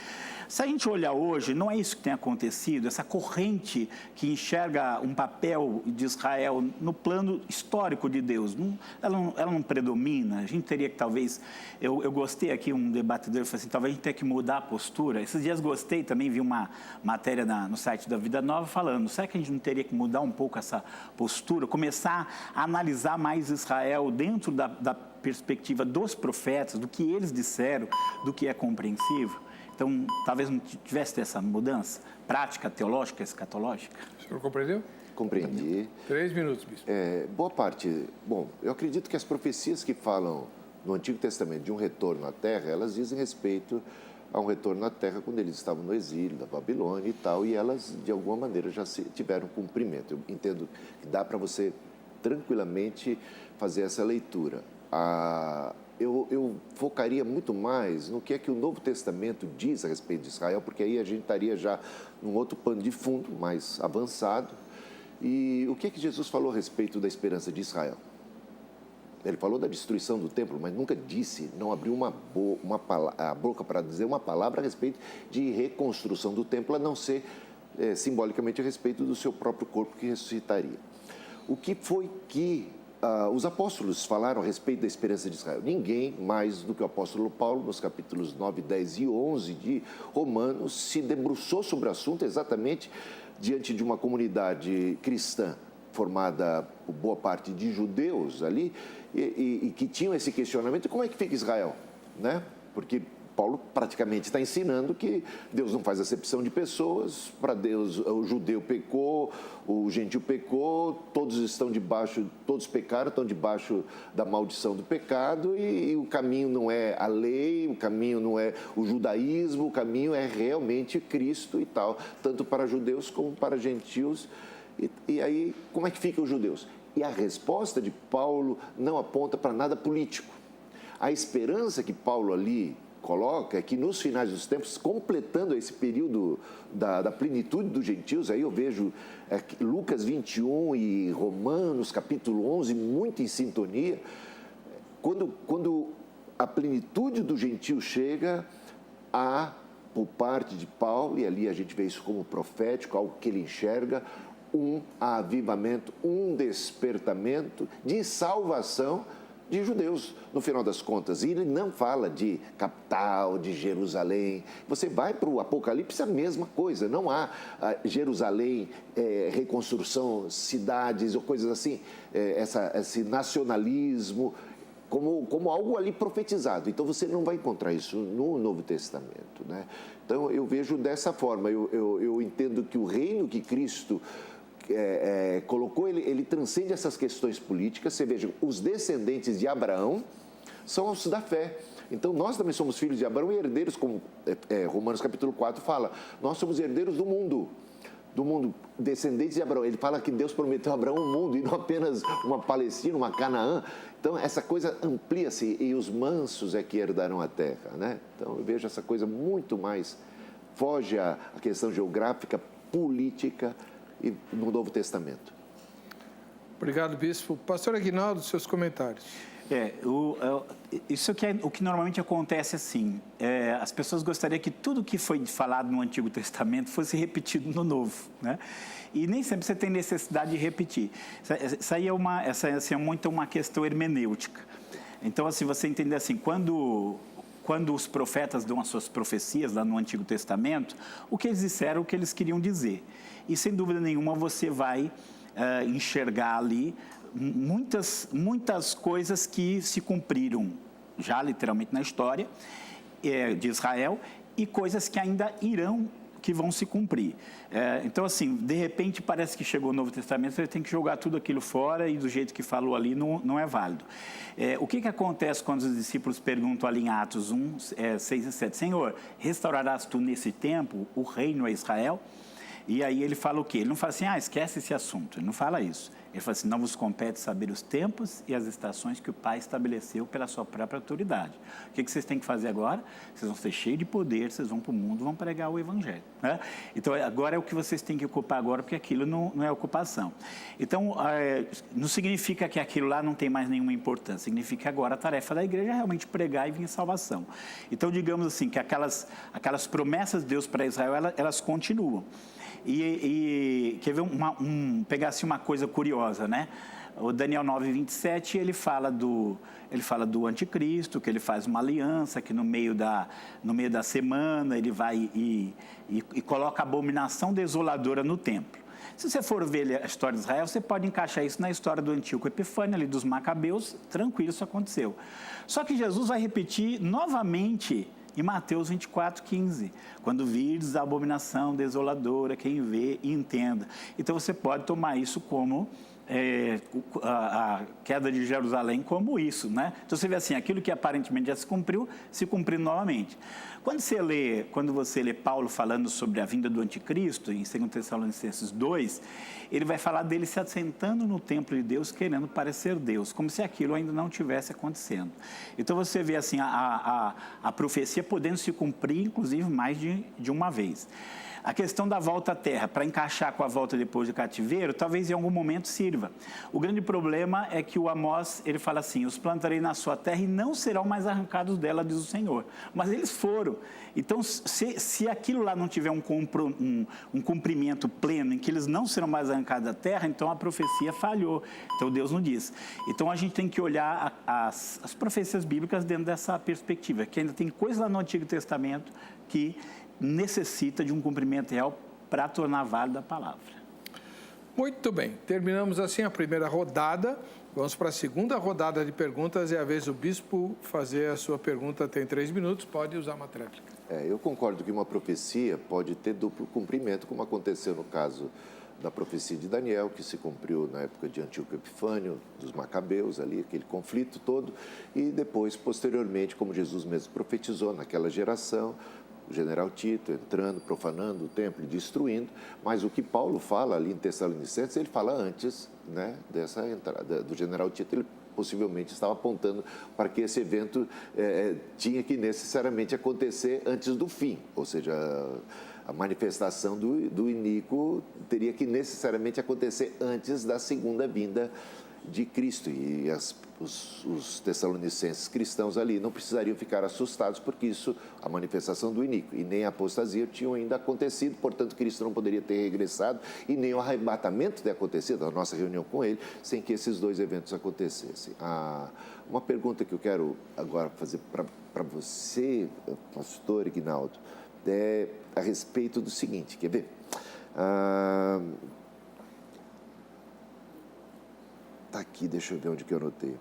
Se a gente olhar hoje, não é isso que tem acontecido, essa corrente que enxerga um papel de Israel no plano histórico de Deus, ela não predomina. A gente teria que talvez, eu gostei aqui, um debatedor falou assim, talvez a gente tenha que mudar a postura. Esses dias gostei, também vi uma matéria no site da Vida Nova falando, será que a gente não teria que mudar um pouco essa postura, começar a analisar mais Israel dentro da perspectiva dos profetas, do que eles disseram, do que é compreensível? Então, talvez não tivesse essa mudança prática, teológica, escatológica. O senhor compreendeu? Compreendi. 3 minutos, Bispo. Boa parte. Bom, eu acredito que as profecias que falam no Antigo Testamento de um retorno à Terra, elas dizem respeito a um retorno à Terra quando eles estavam no exílio, da Babilônia e tal, e elas, de alguma maneira, já tiveram cumprimento. Eu entendo que dá para você tranquilamente fazer essa leitura. Eu focaria muito mais no que é que o Novo Testamento diz a respeito de Israel, porque aí a gente estaria já num outro pano de fundo, mais avançado. E o que é que Jesus falou a respeito da esperança de Israel? Ele falou da destruição do templo, mas nunca disse, não abriu a boca para dizer uma palavra a respeito de reconstrução do templo, a não ser simbolicamente a respeito do seu próprio corpo que ressuscitaria. O que foi que os apóstolos falaram a respeito da esperança de Israel? Ninguém mais do que o apóstolo Paulo, nos capítulos 9, 10 e 11 de Romanos, se debruçou sobre o assunto exatamente diante de uma comunidade cristã formada por boa parte de judeus ali, e que tinham esse questionamento, como é que fica Israel? Né? Porque Paulo praticamente está ensinando que Deus não faz acepção de pessoas, para Deus o judeu pecou, o gentil pecou, todos pecaram, estão debaixo da maldição do pecado e o caminho não é a lei, o caminho não é o judaísmo, o caminho é realmente Cristo e tal, tanto para judeus como para gentios. E aí, como é que ficam os judeus? E a resposta de Paulo não aponta para nada político. A esperança que Paulo ali coloca é que nos finais dos tempos, completando esse período da plenitude dos gentios, aí eu vejo Lucas 21 e Romanos capítulo 11 muito em sintonia, quando a plenitude dos gentios chega, há, por parte de Paulo, e ali a gente vê isso como profético, algo que ele enxerga, um avivamento, um despertamento de salvação de judeus, no final das contas. E ele não fala de capital, de Jerusalém. Você vai para o Apocalipse, a mesma coisa. Não há Jerusalém, reconstrução, cidades ou coisas assim, esse nacionalismo, como algo ali profetizado. Então, você não vai encontrar isso no Novo Testamento, né? Então, eu vejo dessa forma. Eu entendo que o reino que Cristo colocou, ele transcende essas questões políticas. Você veja, os descendentes de Abraão são os da fé. Então, nós também somos filhos de Abraão e herdeiros, como Romanos capítulo 4 fala. Nós somos herdeiros do mundo, descendentes de Abraão. Ele fala que Deus prometeu a Abraão um mundo e não apenas uma Palestina, uma Canaã. Então, essa coisa amplia-se e os mansos é que herdarão a terra, né? Então, eu vejo essa coisa muito mais, foge à questão geográfica, política e no Novo Testamento. Obrigado, Bispo. Pastor Aguinaldo, seus comentários. Isso que é o que normalmente acontece assim. As pessoas gostariam que tudo que foi falado no Antigo Testamento fosse repetido no Novo, né? E nem sempre você tem necessidade de repetir. Isso aí é muito uma questão hermenêutica. Então, assim, você entender assim, quando os profetas dão as suas profecias lá no Antigo Testamento, o que eles disseram, o que eles queriam dizer. E, sem dúvida nenhuma, você vai enxergar ali muitas coisas que se cumpriram já literalmente na história de Israel e coisas que ainda que vão se cumprir. Então, assim, de repente parece que chegou o Novo Testamento, você tem que jogar tudo aquilo fora e do jeito que falou ali não é válido. O que acontece quando os discípulos perguntam ali em Atos 1, 6 e 7, Senhor, restaurarás tu nesse tempo o reino a Israel? E aí ele fala o quê? Ele não fala assim, esquece esse assunto, ele não fala isso. Ele fala assim, não vos compete saber os tempos e as estações que o Pai estabeleceu pela sua própria autoridade. O que vocês têm que fazer agora? Vocês vão ser cheios de poder, vocês vão para o mundo, vão pregar o Evangelho, né? Então, agora é o que vocês têm que ocupar agora, porque aquilo não é ocupação. Então, não significa que aquilo lá não tem mais nenhuma importância, significa que agora a tarefa da igreja é realmente pregar e vir em salvação. Então, digamos assim, que aquelas promessas de Deus para Israel, elas continuam. E quer ver pegar assim uma coisa curiosa, né? O Daniel 9:27, ele fala do anticristo, que ele faz uma aliança, que no meio da semana ele vai e coloca a abominação desoladora no templo. Se você for ver a história de Israel, você pode encaixar isso na história do Antíoco Epifânio, ali dos Macabeus, tranquilo, isso aconteceu. Só que Jesus vai repetir novamente em Mateus 24:15, quando virdes a abominação desoladora, quem vê e entenda. Então, você pode tomar isso como a queda de Jerusalém como isso, né? Então, você vê assim, aquilo que aparentemente já se cumpriu novamente. Quando você lê Paulo falando sobre a vinda do anticristo, em 2 Tessalonicenses 2, ele vai falar dele se assentando no templo de Deus, querendo parecer Deus, como se aquilo ainda não tivesse acontecendo. Então, você vê assim, a profecia podendo se cumprir, inclusive, mais de uma vez. A questão da volta à terra, para encaixar com a volta depois do cativeiro, talvez em algum momento sirva. O grande problema é que o Amós, ele fala assim, os plantarei na sua terra e não serão mais arrancados dela, diz o Senhor. Mas eles foram. Então, se aquilo lá não tiver um cumprimento pleno, em que eles não serão mais arrancados da terra, então a profecia falhou. Então, Deus não diz. Então, a gente tem que olhar as profecias bíblicas dentro dessa perspectiva, que ainda tem coisas lá no Antigo Testamento que necessita de um cumprimento real para tornar válida a palavra. Muito bem, terminamos assim a primeira rodada. Vamos para a segunda rodada de perguntas. É a vez do bispo fazer a sua pergunta. Tem 3 minutos, pode usar uma tréplica. Eu concordo que uma profecia pode ter duplo cumprimento, como aconteceu no caso da profecia de Daniel, que se cumpriu na época de Antíoco Epifânio, dos Macabeus ali, aquele conflito todo, e depois, posteriormente, como Jesus mesmo profetizou naquela geração, o general Tito entrando, profanando o templo, destruindo, mas o que Paulo fala ali em Tessalonicenses, ele fala antes, né, dessa entrada do general Tito, ele possivelmente estava apontando para que esse evento tinha que necessariamente acontecer antes do fim, ou seja, a manifestação do iníquo teria que necessariamente acontecer antes da segunda vinda de Cristo. E os tessalonicenses cristãos ali não precisariam ficar assustados, porque isso, a manifestação do iníquo e nem a apostasia tinham ainda acontecido, portanto, Cristo não poderia ter regressado e nem o arrebatamento ter acontecido, a nossa reunião com ele, sem que esses dois eventos acontecessem. Uma pergunta que eu quero agora fazer para você, pastor Ignaldo, é a respeito do seguinte, quer ver? Está aqui, deixa eu ver onde que eu anotei.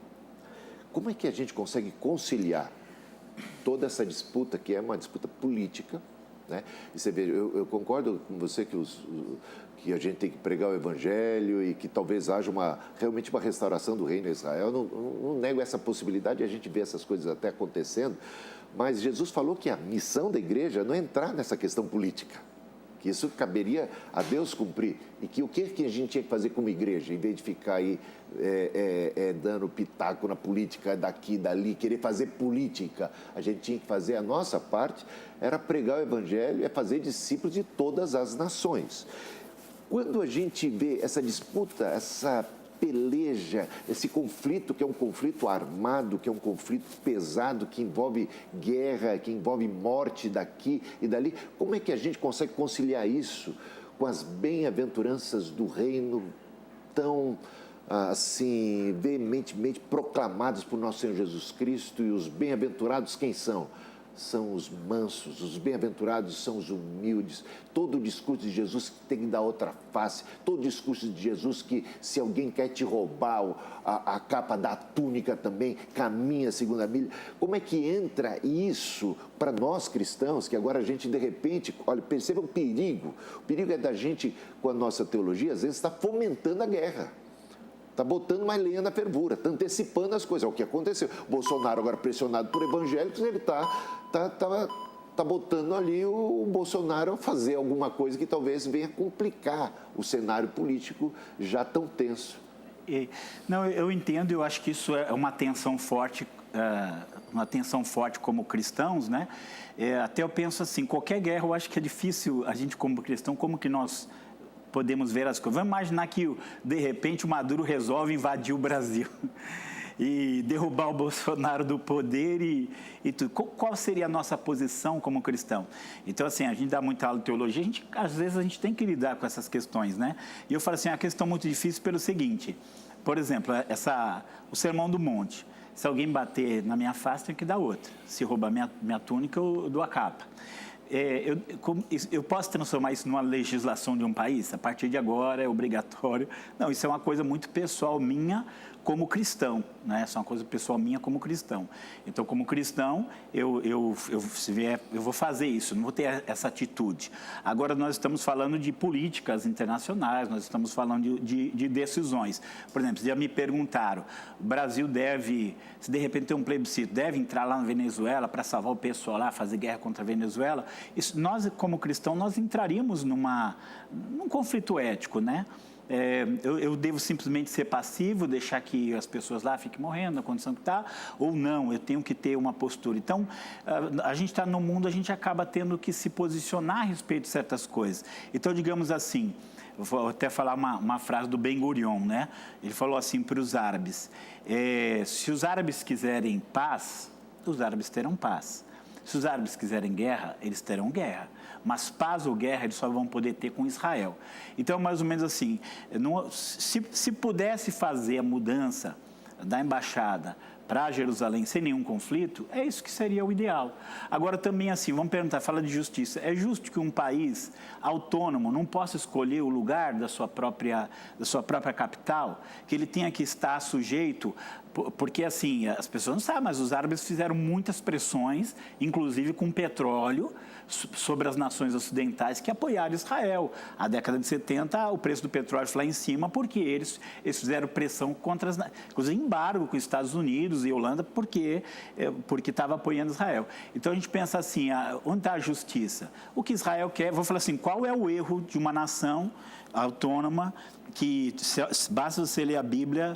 Como é que a gente consegue conciliar toda essa disputa, que é uma disputa política, né? E você vê, eu concordo com você que a gente tem que pregar o evangelho e que talvez haja realmente uma restauração do reino de Israel. Não nego essa possibilidade, a gente vê essas coisas até acontecendo, mas Jesus falou que a missão da igreja não é entrar nessa questão política, que isso caberia a Deus cumprir, e que o que a gente tinha que fazer como igreja, em vez de ficar aí dando pitaco na política daqui e dali, querer fazer política, a gente tinha que fazer a nossa parte, era pregar o evangelho e fazer discípulos de todas as nações. Quando a gente vê essa disputa, essa peleja, esse conflito que é um conflito armado, que é um conflito pesado, que envolve guerra, que envolve morte daqui e dali, como é que a gente consegue conciliar isso com as bem-aventuranças do reino tão, assim, veementemente proclamadas por nosso Senhor Jesus Cristo? E os bem-aventurados quem são? São os mansos, os bem-aventurados são os humildes. Todo o discurso de Jesus tem que dar outra face. Todo o discurso de Jesus que, se alguém quer te roubar a capa da túnica também, caminha a segunda milha. Como é que entra isso para nós cristãos, que agora a gente, de repente, olha, perceba o perigo. O perigo é da gente, com a nossa teologia, às vezes está fomentando a guerra. Está botando mais lenha na fervura, está antecipando as coisas. É o que aconteceu. Bolsonaro, agora pressionado por evangélicos, ele está botando ali o Bolsonaro a fazer alguma coisa que talvez venha complicar o cenário político já tão tenso. Não, eu entendo, eu acho que isso é uma tensão forte como cristãos, né? Até eu penso assim, qualquer guerra, eu acho que é difícil a gente como cristão, como que nós podemos ver as coisas. Vamos imaginar que, de repente, o Maduro resolve invadir o Brasil e derrubar o Bolsonaro do poder e tudo. Qual seria a nossa posição como cristão? Então, assim, a gente dá muita aula de teologia, às vezes a gente tem que lidar com essas questões, né? E eu falo assim, é uma questão muito difícil pelo seguinte, por exemplo, o Sermão do Monte. Se alguém bater na minha face, tem que dar outra. Se roubar minha túnica, eu dou a capa. Eu posso transformar isso numa legislação de um país? A partir de agora é obrigatório. Não, isso é uma coisa muito pessoal minha como cristão, né? Isso é uma coisa pessoal minha como cristão. Então, como cristão, eu vou fazer isso, não vou ter essa atitude. Agora, nós estamos falando de políticas internacionais, nós estamos falando de decisões. Por exemplo, já me perguntaram, o Brasil deve, se de repente tem um plebiscito, deve entrar lá na Venezuela para salvar o pessoal lá, fazer guerra contra a Venezuela? Isso, nós, como cristão, nós entraríamos num conflito ético, né? Eu devo simplesmente ser passivo, deixar que as pessoas lá fiquem morrendo na condição que está, ou não, eu tenho que ter uma postura. Então, a gente está no mundo, a gente acaba tendo que se posicionar a respeito de certas coisas. Então, digamos assim, eu vou até falar uma frase do Ben Gurion, né? Ele falou assim para os árabes, se os árabes quiserem paz, os árabes terão paz. Se os árabes quiserem guerra, eles terão guerra. Mas paz ou guerra eles só vão poder ter com Israel. Então, mais ou menos assim, se pudesse fazer a mudança da embaixada para Jerusalém sem nenhum conflito, é isso que seria o ideal. Agora também assim, vamos perguntar, fala de justiça, é justo que um país autônomo não possa escolher o lugar da sua própria capital, que ele tenha que estar sujeito, porque assim, as pessoas não sabem, mas os árabes fizeram muitas pressões, inclusive com petróleo, sobre as nações ocidentais que apoiaram Israel. A década de 70, o preço do petróleo foi lá em cima porque eles fizeram pressão contra, inclusive embargo com os Estados Unidos e Holanda, porque estava apoiando Israel. Então a gente pensa assim, onde está a justiça? O que Israel quer, vou falar assim, qual é o erro de uma nação autônoma que basta você ler a Bíblia,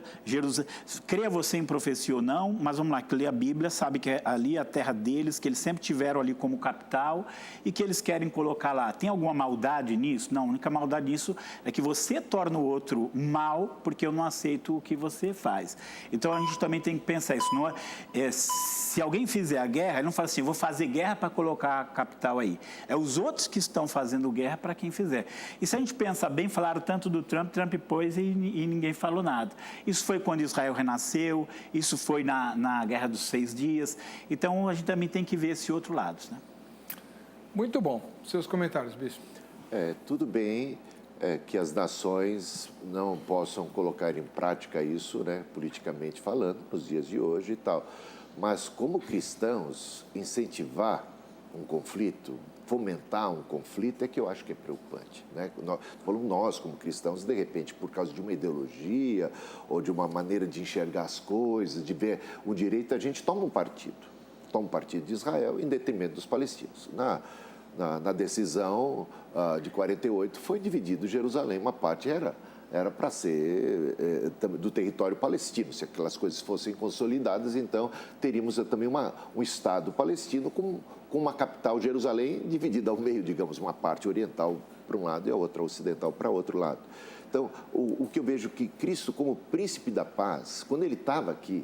creia você em profecia ou não, mas vamos lá, que lê a Bíblia, sabe que ali é a terra deles, que eles sempre tiveram ali como capital e que eles querem colocar lá. Tem alguma maldade nisso? Não, a única maldade nisso é que você torna o outro mal porque eu não aceito o que você faz. Então a gente também tem que pensar isso. Não se alguém fizer a guerra, ele não fala assim, vou fazer guerra para colocar a capital aí. É os outros que estão fazendo guerra para quem fizer. E se a gente pensar bem, falaram tanto do Trump pôs e ninguém falou nada. Isso foi quando Israel renasceu, isso foi na Guerra dos 6 Dias. Então, a gente também tem que ver esse outro lado, né? Muito bom. Seus comentários, Bispo. Tudo bem que as nações não possam colocar em prática isso, né, politicamente falando, nos dias de hoje e tal. Mas, como cristãos, incentivar um conflito, fomentar um conflito é que eu acho que é preocupante, né? Nós, como cristãos, de repente, por causa de uma ideologia ou de uma maneira de enxergar as coisas, de ver o direito, a gente toma um partido de Israel em detrimento dos palestinos. Na decisão de 48 foi dividido Jerusalém, uma parte era para ser do território palestino. Se aquelas coisas fossem consolidadas, então teríamos também um Estado palestino com uma capital, Jerusalém, dividida ao meio, digamos, uma parte oriental para um lado e a outra ocidental para outro lado. Então, o que eu vejo que Cristo, como príncipe da paz, quando ele estava aqui,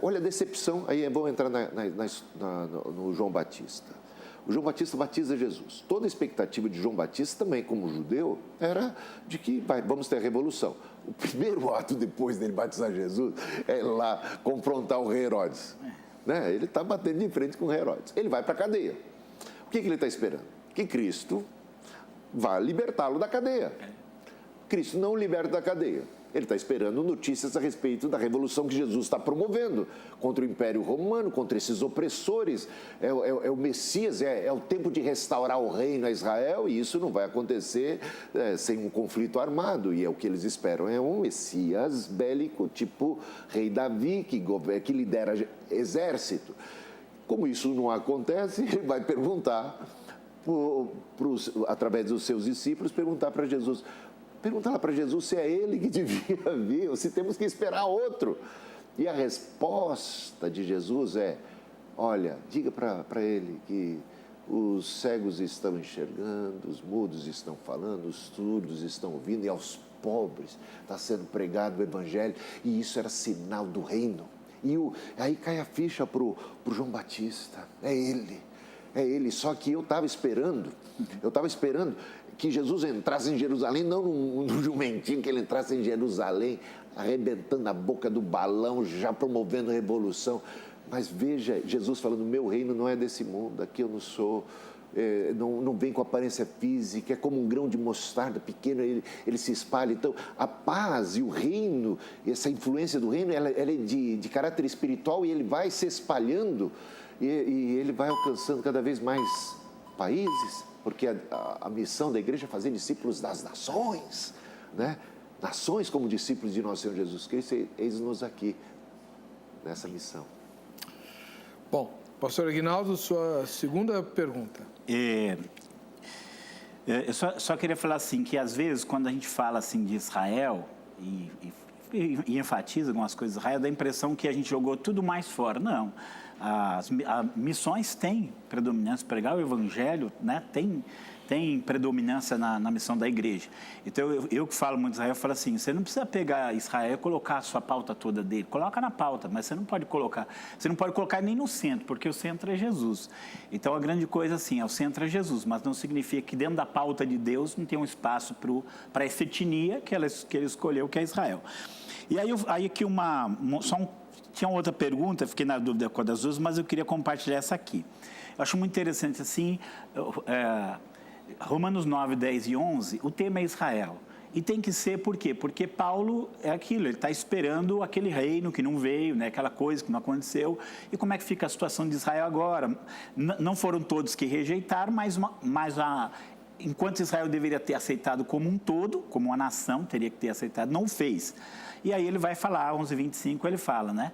olha a decepção, aí vamos entrar no João Batista. O João Batista batiza Jesus. Toda a expectativa de João Batista, também como judeu, era de que vamos ter a revolução. O primeiro ato depois dele batizar Jesus é lá confrontar o rei Herodes. Né? Ele está batendo de frente com o rei Herodes. Ele vai para a cadeia. O que ele está esperando? Que Cristo vá libertá-lo da cadeia. Cristo não o liberta da cadeia. Ele está esperando notícias a respeito da revolução que Jesus está promovendo contra o Império Romano, contra esses opressores. É o Messias, é o tempo de restaurar o reino a Israel, e isso não vai acontecer sem um conflito armado. E é o que eles esperam, é um Messias bélico, tipo rei Davi, que lidera exército. Como isso não acontece, ele vai perguntar, através dos seus discípulos, perguntar para Jesus... Pergunta lá para Jesus se é ele que devia vir ou se temos que esperar outro. E a resposta de Jesus é, olha, diga para ele que os cegos estão enxergando, os mudos estão falando, os surdos estão ouvindo e aos pobres está sendo pregado o evangelho. E isso era sinal do reino. E aí cai a ficha para o João Batista, é ele, só que eu estava esperando que Jesus entrasse em Jerusalém, não no jumentinho, que ele entrasse em Jerusalém, arrebentando a boca do balão, já promovendo a revolução. Mas veja, Jesus falando, meu reino não é desse mundo, aqui eu não sou, não vem com aparência física, é como um grão de mostarda pequeno, ele se espalha. Então, a paz e o reino, essa influência do reino, ela é de caráter espiritual e ele vai se espalhando e ele vai alcançando cada vez mais países, porque a missão da igreja é fazer discípulos das nações, né? Nações como discípulos de nosso Senhor Jesus Cristo, eis-nos aqui nessa missão. Bom, pastor Aguinaldo, sua segunda pergunta. Eu só queria falar assim, que às vezes quando a gente fala assim de Israel e enfatiza algumas coisas de Israel, dá a impressão que a gente jogou tudo mais fora. Não. As missões têm predominância, pregar o evangelho, né, tem predominância na missão da igreja. Então, eu que falo muito de Israel, eu falo assim, você não precisa pegar Israel e colocar a sua pauta toda dele, coloca na pauta, mas você não pode colocar nem no centro, porque o centro é Jesus. Então, a grande coisa assim, o centro é Jesus, mas não significa que dentro da pauta de Deus não tem um espaço para essa etnia que ele escolheu, que é Israel. E aí aqui Tinha outra pergunta, fiquei na dúvida com a das duas, mas eu queria compartilhar essa aqui. Eu acho muito interessante, assim, Romanos 9, 10 e 11, o tema é Israel. E tem que ser por quê? Porque Paulo é aquilo, ele está esperando aquele reino que não veio, né? Aquela coisa que não aconteceu. E como é que fica a situação de Israel agora? Não foram todos que rejeitaram, mas enquanto Israel deveria ter aceitado como um todo, como uma nação, teria que ter aceitado, não fez. E aí ele vai falar, 11:25, ele fala, né?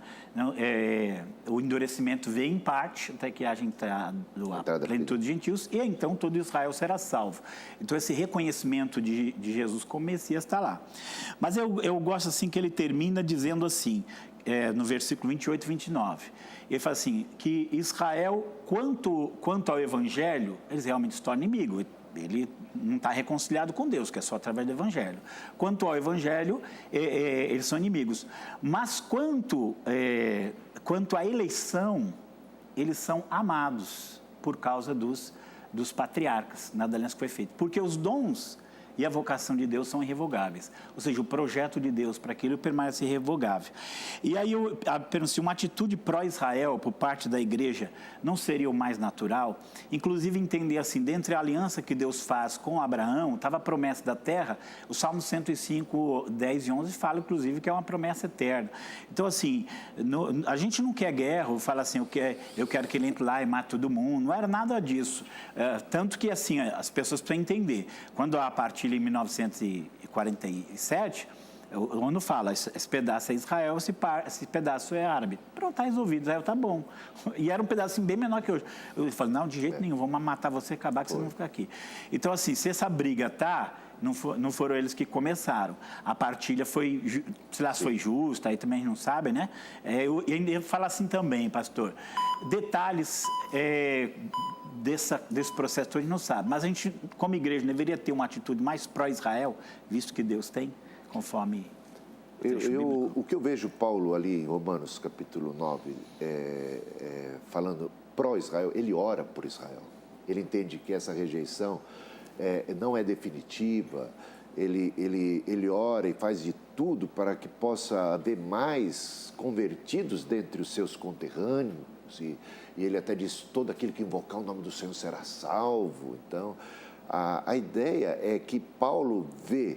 O endurecimento veio em parte, até que haja a plenitude de gentios, e então todo Israel será salvo. Então esse reconhecimento de Jesus como Messias está lá. Mas eu gosto assim que ele termina dizendo assim, no versículo 28 e 29. Ele fala assim, que Israel, quanto ao Evangelho, eles realmente se tornam inimigos. Ele não está reconciliado com Deus, que é só através do Evangelho. Quanto ao Evangelho, eles são inimigos. Mas quanto à eleição, eles são amados por causa dos patriarcas, na aliança que foi feita. Porque os dons e a vocação de Deus são irrevogáveis. Ou seja, o projeto de Deus para aquilo permanece irrevogável. E aí eu penso, se uma atitude pró-Israel por parte da igreja não seria o mais natural, inclusive entender assim, dentre a aliança que Deus faz com Abraão, estava a promessa da terra, o Salmo 105, 10 e 11 fala, inclusive, que é uma promessa eterna. Então, assim, a gente não quer guerra, ou fala assim, eu quero que ele entre lá e mate todo mundo, não era nada disso. Tanto que, assim, as pessoas precisam entender, quando a partir em 1947, o ONU fala, esse pedaço é Israel, esse pedaço é árabe. Pronto, está resolvido, Israel está bom. E era um pedacinho bem menor que hoje. Eu falei, não, de jeito nenhum, vamos matar você, acabar que vocês vão ficar aqui. Então, assim, se essa briga não foram eles que começaram. A partilha foi, se lá foi justa, aí também não sabem, né? E ainda fala assim também, pastor, detalhes desse processo a gente não sabe, mas a gente, como igreja, deveria ter uma atitude mais pró-Israel, visto que Deus tem, conforme... O que eu vejo Paulo ali em Romanos capítulo 9, falando pró-Israel, ele ora por Israel. Ele entende que essa rejeição não é definitiva, ele ora e faz de tudo para que possa haver mais convertidos dentre os seus conterrâneos, e ele até diz, todo aquele que invocar o nome do Senhor será salvo. Então, a ideia é que Paulo vê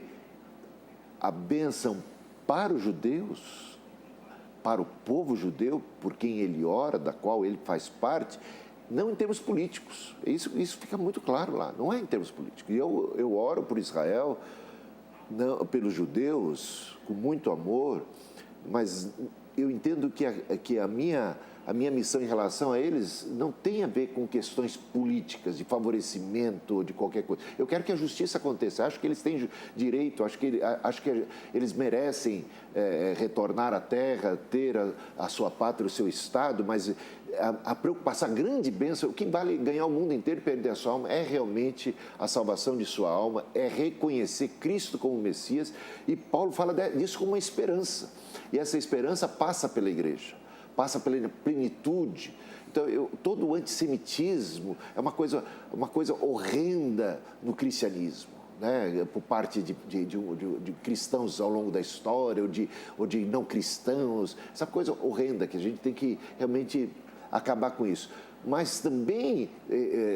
a bênção para os judeus, para o povo judeu, por quem ele ora, da qual ele faz parte, não em termos políticos. Isso fica muito claro lá, não é em termos políticos. E eu oro por Israel, não, pelos judeus, com muito amor, mas eu entendo que a minha missão em relação a eles não tem a ver com questões políticas, de favorecimento ou de qualquer coisa. Eu quero que a justiça aconteça. Acho que eles têm direito, acho que eles merecem retornar à terra, ter a sua pátria, o seu estado, mas a preocupação, a grande bênção, o que vale ganhar o mundo inteiro e perder a sua alma é realmente a salvação de sua alma, é reconhecer Cristo como Messias, e Paulo fala disso como uma esperança, e essa esperança passa pela igreja, passa pela plenitude. Então, todo o antissemitismo é uma coisa horrenda no cristianismo, né? Por parte de cristãos ao longo da história, ou de não cristãos, essa coisa horrenda que a gente tem que realmente acabar com isso. Mas também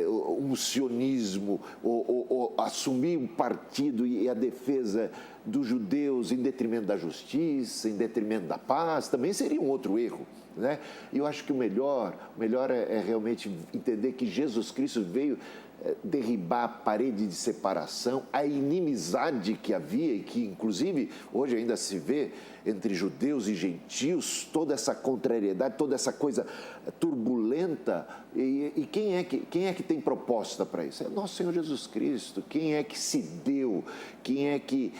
o sionismo, ou assumir um partido e a defesa dos judeus em detrimento da justiça, em detrimento da paz, também seria um outro erro, né? E eu acho que o melhor é realmente entender que Jesus Cristo veio derribar a parede de separação, a inimizade que havia e que, inclusive, hoje ainda se vê entre judeus e gentios, toda essa contrariedade, toda essa coisa turbulenta. E quem é que tem proposta para isso? É nosso Senhor Jesus Cristo. Quem é que se deu? Quem é que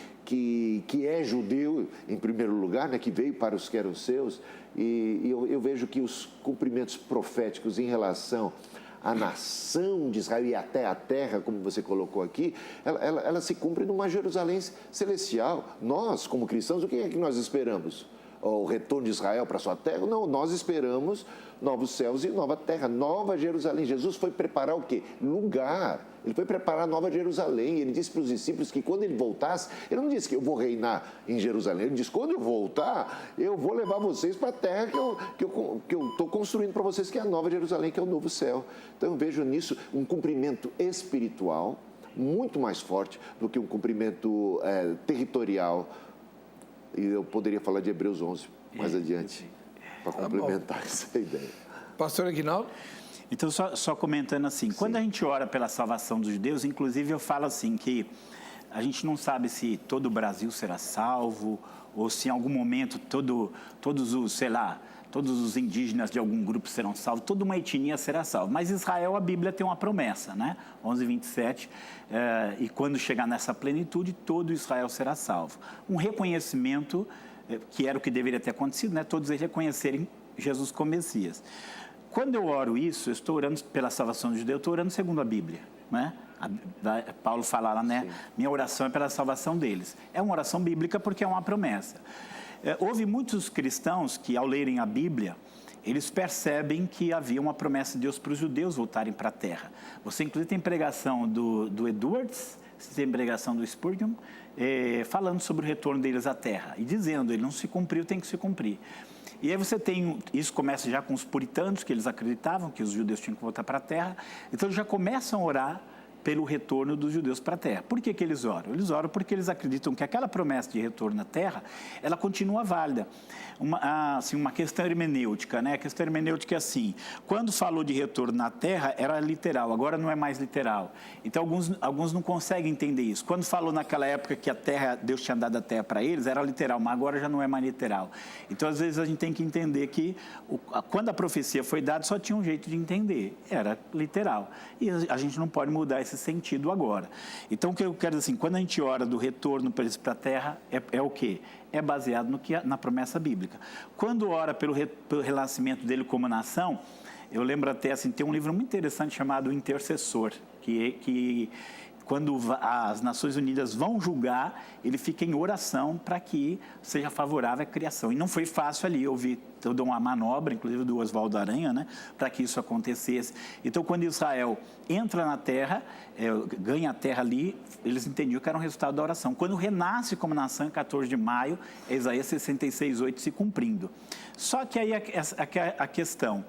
é judeu, em primeiro lugar, né, que veio para os que eram seus? E eu vejo que os cumprimentos proféticos em relação a nação de Israel e até a terra, como você colocou aqui, ela se cumpre numa Jerusalém celestial. Nós, como cristãos, o que é que nós esperamos? o retorno de Israel para sua terra. Não, nós esperamos novos céus e nova terra, nova Jerusalém. Jesus foi preparar o quê? Lugar. Ele foi preparar Nova Jerusalém. Ele disse para os discípulos que quando ele voltasse, ele não disse que eu vou reinar em Jerusalém. Ele disse, quando eu voltar, eu vou levar vocês para a terra que eu estou construindo para vocês, que é a Nova Jerusalém, que é o novo céu. Então eu vejo nisso um cumprimento espiritual muito mais forte do que um cumprimento territorial. E eu poderia falar de Hebreus 11 mais adiante, para complementar essa ideia. Pastor Aguinaldo? Então, só comentando assim, quando a gente ora pela salvação dos judeus, inclusive eu falo assim que a gente não sabe se todo o Brasil será salvo ou se em algum momento todos os indígenas de algum grupo serão salvos, toda uma etnia será salva. Mas Israel, a Bíblia tem uma promessa, né? 11:27, e quando chegar nessa plenitude, todo Israel será salvo. Um reconhecimento, que era o que deveria ter acontecido, né? Todos eles reconhecerem Jesus como Messias. Quando eu oro isso, eu estou orando pela salvação dos judeus, eu estou orando segundo a Bíblia, né? Paulo fala lá, né? Minha oração é pela salvação deles. É uma oração bíblica porque é uma promessa. Houve muitos cristãos que, ao lerem a Bíblia, eles percebem que havia uma promessa de Deus para os judeus voltarem para a terra. Você, inclusive, tem pregação do Edwards, tem pregação do Spurgeon, falando sobre o retorno deles à terra e dizendo, ele não se cumpriu, tem que se cumprir. E aí você tem, isso começa já com os puritanos, que eles acreditavam que os judeus tinham que voltar para a terra, então eles já começam a orar pelo retorno dos judeus para a terra. Por que eles oram? Eles oram porque eles acreditam que aquela promessa de retorno à terra, ela continua válida. Uma questão hermenêutica, né? A questão hermenêutica é assim, quando falou de retorno na terra, era literal, agora não é mais literal. Então, alguns não conseguem entender isso. Quando falou naquela época que a terra, Deus tinha dado a terra para eles, era literal, mas agora já não é mais literal. Então, às vezes, a gente tem que entender que quando a profecia foi dada, só tinha um jeito de entender, era literal. E a gente não pode mudar esse sentido agora. Então, o que eu quero dizer assim, quando a gente ora do retorno para a terra, é o quê? É baseado na promessa bíblica. Quando ora pelo renascimento dele como nação, eu lembro até assim, tem um livro muito interessante chamado O Intercessor, que quando as Nações Unidas vão julgar, ele fica em oração para que seja favorável à criação. E não foi fácil ali, houve toda uma manobra, inclusive do Oswaldo Aranha, né, para que isso acontecesse. Então, quando Israel entra na terra, ganha a terra ali, eles entendiam que era um resultado da oração. Quando renasce como nação, em 14 de maio, é Isaías 66:8 se cumprindo. Só que aí a questão,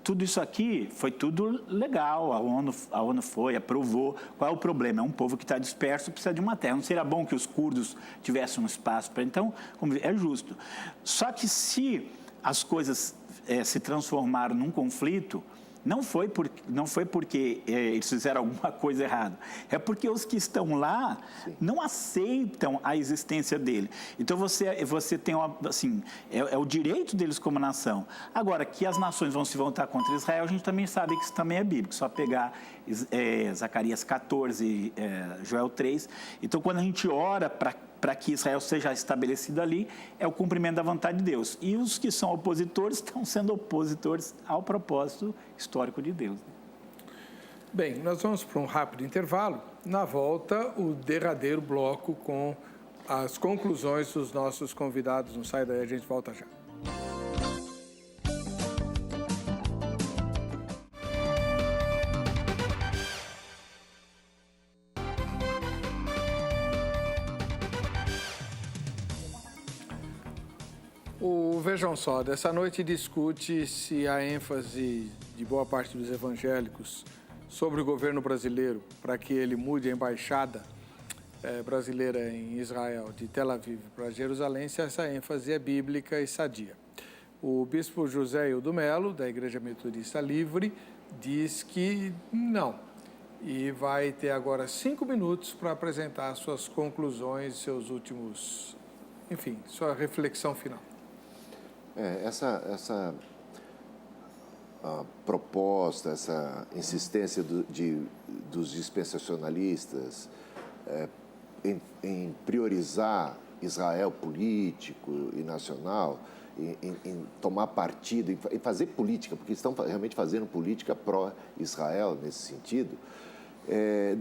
tudo isso aqui foi tudo legal, a ONU foi, aprovou. Qual é o problema? É um povo que está disperso, precisa de uma terra. Não seria bom que os curdos tivessem um espaço para... Então, é justo. Só que se as coisas se transformaram num conflito, não foi porque eles fizeram alguma coisa errada. É porque os que estão lá não aceitam a existência dele. Então, você tem, assim, é o direito deles como nação. Agora, que as nações vão se voltar contra Israel, a gente também sabe que isso também é bíblico. Só pegar Zacarias 14, Joel 3. Então, quando a gente ora para que Israel seja estabelecido ali, é o cumprimento da vontade de Deus. E os que são opositores estão sendo opositores ao propósito histórico de Deus. Bem, nós vamos para um rápido intervalo. Na volta, o derradeiro bloco com as conclusões dos nossos convidados. Não sai daí, a gente volta já. Vejam só, dessa noite discute-se a ênfase de boa parte dos evangélicos sobre o governo brasileiro para que ele mude a embaixada brasileira em Israel, de Tel Aviv para Jerusalém, se essa ênfase é bíblica e sadia. O bispo José Hildo Melo, da Igreja Metodista Livre, diz que não. E vai ter agora 5 minutos para apresentar suas conclusões, seus últimos, enfim, sua reflexão final. Essa proposta, essa insistência dos dispensacionalistas em priorizar Israel político e nacional, em tomar partido, em fazer política, porque estão realmente fazendo política pró-Israel nesse sentido,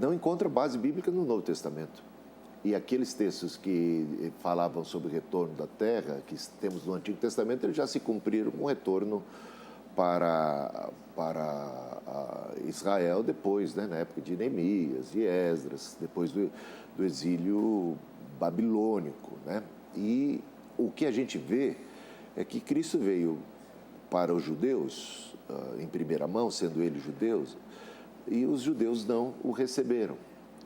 não encontra base bíblica no Novo Testamento. E aqueles textos que falavam sobre o retorno da terra, que temos no Antigo Testamento, eles já se cumpriram com o retorno para Israel depois, né, na época de Neemias, de Esdras, depois do exílio babilônico, né? E o que a gente vê é que Cristo veio para os judeus, em primeira mão, sendo eles judeus, e os judeus não o receberam.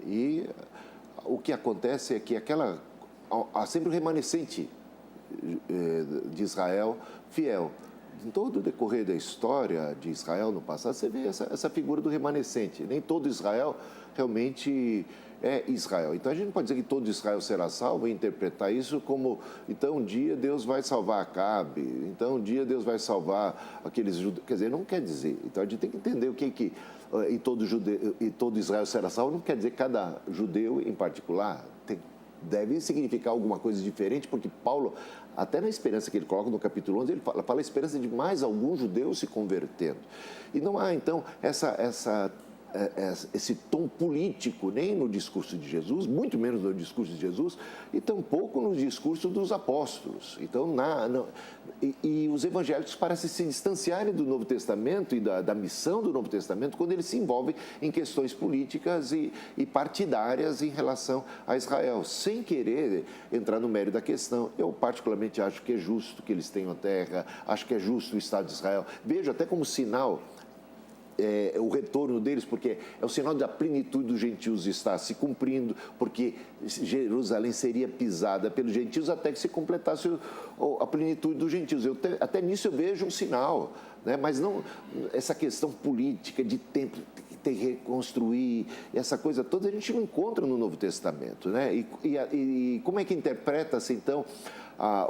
E o que acontece é que há sempre um remanescente de Israel fiel. Em todo o decorrer da história de Israel no passado, você vê essa figura do remanescente. Nem todo Israel realmente é Israel. Então, a gente não pode dizer que todo Israel será salvo e interpretar isso como, então, um dia Deus vai salvar Acabe, então, um dia Deus vai salvar aqueles judeus. Quer dizer, não quer dizer. Então, a gente tem que entender o que e todo Israel será salvo, não quer dizer que cada judeu em particular deve significar alguma coisa diferente, porque Paulo, até na esperança que ele coloca no capítulo 11, ele fala a esperança de mais algum judeu se convertendo. E não há, então, esse tom político nem no discurso de Jesus, muito menos no discurso de Jesus, e tampouco no discurso dos apóstolos. Então, e os evangélicos parecem se distanciarem do Novo Testamento e da missão do Novo Testamento quando eles se envolvem em questões políticas e partidárias em relação a Israel, sem querer entrar no mérito da questão. Eu particularmente acho que é justo que eles tenham terra, acho que é justo o Estado de Israel. Vejo até como sinal o retorno deles, porque é o sinal da plenitude dos gentios estar se cumprindo, porque Jerusalém seria pisada pelos gentios até que se completasse a plenitude dos gentios. Até nisso eu vejo um sinal, né? Mas não essa questão política de tempo que tem que reconstruir, essa coisa toda a gente não encontra no Novo Testamento, né? E como é que interpreta-se então,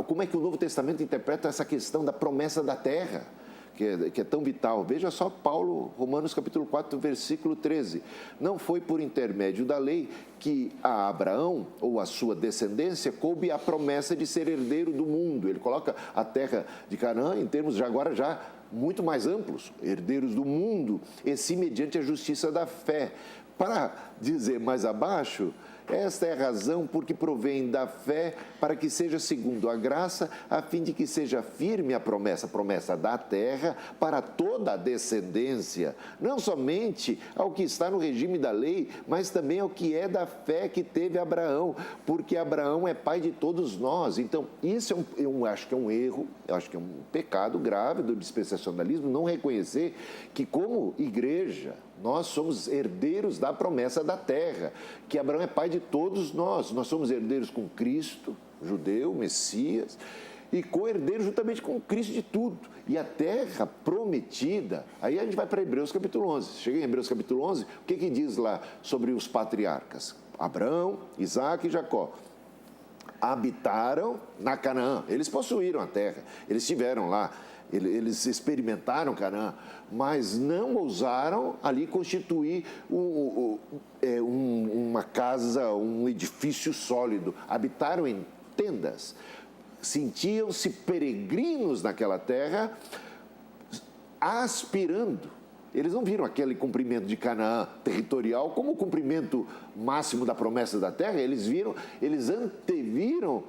como é que o Novo Testamento interpreta essa questão da promessa da terra? Que é tão vital. Veja só Paulo, Romanos capítulo 4, versículo 13. Não foi por intermédio da lei que a Abraão ou a sua descendência coube a promessa de ser herdeiro do mundo. Ele coloca a terra de Canaã em termos já muito mais amplos, herdeiros do mundo, e sim mediante a justiça da fé. Para dizer mais abaixo, esta é a razão porque provém da fé para que seja segundo a graça, a fim de que seja firme a promessa da terra para toda a descendência, não somente ao que está no regime da lei, mas também ao que é da fé que teve Abraão, porque Abraão é pai de todos nós. Então, isso eu acho que é um erro, eu acho que é um pecado grave do dispensacionalismo, não reconhecer que como igreja, nós somos herdeiros da promessa da terra, que Abraão é pai de todos nós. Nós somos herdeiros com Cristo, judeu, Messias, e co-herdeiros juntamente com Cristo de tudo. E a terra prometida, aí a gente vai para Hebreus capítulo 11. Chega em Hebreus capítulo 11, o que diz lá sobre os patriarcas? Abraão, Isaac e Jacó habitaram na Canaã, eles possuíram a terra, eles estiveram lá. Eles experimentaram Canaã, mas não ousaram ali constituir uma casa, um edifício sólido. Habitaram em tendas, sentiam-se peregrinos naquela terra, aspirando. Eles não viram aquele cumprimento de Canaã territorial como o cumprimento máximo da promessa da terra, eles anteviram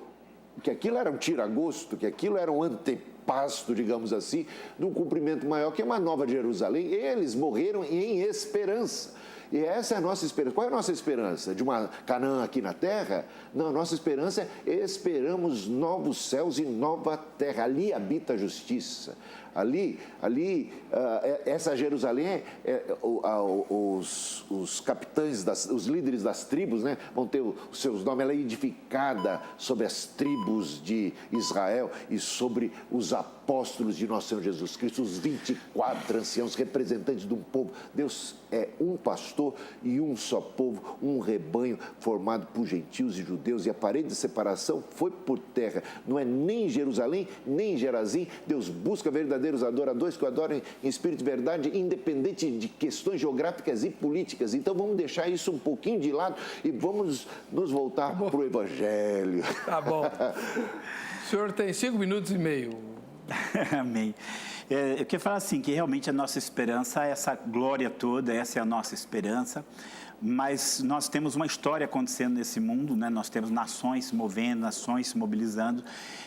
que aquilo era um tira-gosto, que aquilo era um antepasto, digamos assim, de um cumprimento maior, que é uma nova Jerusalém. Eles morreram em esperança. E essa é a nossa esperança. Qual é a nossa esperança? De uma Canaã aqui na terra? Não, a nossa esperança é esperamos novos céus e nova terra. Ali habita a justiça. Ali, essa Jerusalém, os capitães, os líderes das tribos, né, vão ter os seus nomes. Ela é edificada sobre as tribos de Israel e sobre os apóstolos de nosso Senhor Jesus Cristo, os 24 anciãos representantes de um povo. Deus é um pastor e um só povo, um rebanho formado por gentios e judeus, e a parede de separação foi por terra. Não é nem em Jerusalém, nem em Gerazim. Deus busca verdadeiros adoradores que o adorem em espírito e verdade, independente de questões geográficas e políticas. Então vamos deixar isso um pouquinho de lado e vamos nos voltar para o Evangelho. Tá bom. O senhor tem 5 minutos e meio. Amém. Eu queria falar assim, que realmente a nossa esperança é essa glória toda, essa é a nossa esperança, mas nós temos uma história acontecendo nesse mundo, né? Nós temos nações se movendo, nações se mobilizando,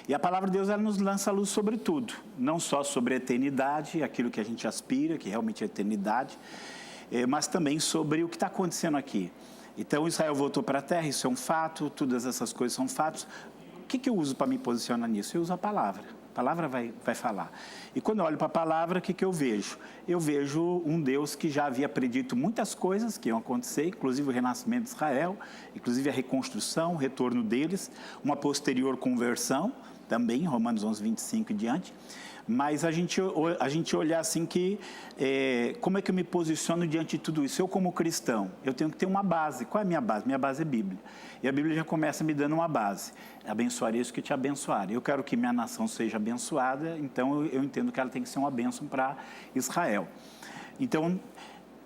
e a palavra de Deus, ela nos lança a luz sobre tudo, não só sobre a eternidade, aquilo que a gente aspira, que realmente é a eternidade, mas também sobre o que está acontecendo aqui. Então, Israel voltou para a terra, isso é um fato, todas essas coisas são fatos. O que eu uso para me posicionar nisso? Eu uso a palavra. A palavra vai falar. E quando eu olho para a palavra, o que eu vejo? Eu vejo um Deus que já havia predito muitas coisas que iam acontecer, inclusive o renascimento de Israel, inclusive a reconstrução, o retorno deles, uma posterior conversão, também, Romanos 11, 25 e diante. Mas a gente olhar assim que, como é que eu me posiciono diante de tudo isso? Eu, como cristão, eu tenho que ter uma base. Qual é a minha base? Minha base é Bíblia. E a Bíblia já começa me dando uma base. Abençoarei os que te abençoarem. Eu quero que minha nação seja abençoada, então eu entendo que ela tem que ser uma bênção para Israel. Então,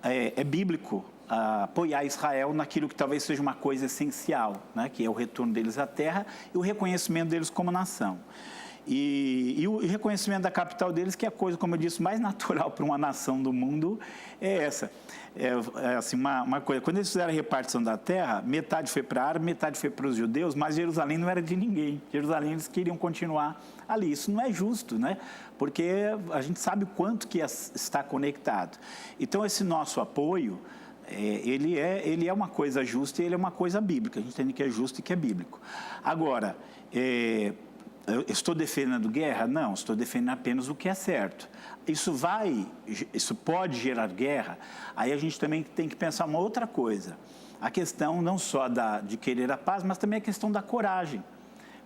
é bíblico apoiar Israel naquilo que talvez seja uma coisa essencial, né? Que é o retorno deles à terra e o reconhecimento deles como nação. E o reconhecimento da capital deles, que é a coisa, como eu disse, mais natural para uma nação do mundo, é essa. Assim, uma coisa, quando eles fizeram a repartição da terra, metade foi para a árabe, metade foi para os judeus, mas Jerusalém não era de ninguém. Jerusalém eles queriam continuar ali. Isso não é justo, né? Porque a gente sabe o quanto que está conectado. Então, esse nosso apoio, ele é uma coisa justa e ele é uma coisa bíblica. A gente entende que é justo e que é bíblico. Agora, eu estou defendendo guerra? Não, estou defendendo apenas o que é certo. Isso pode gerar guerra? Aí a gente também tem que pensar uma outra coisa. A questão não só de querer a paz, mas também a questão da coragem.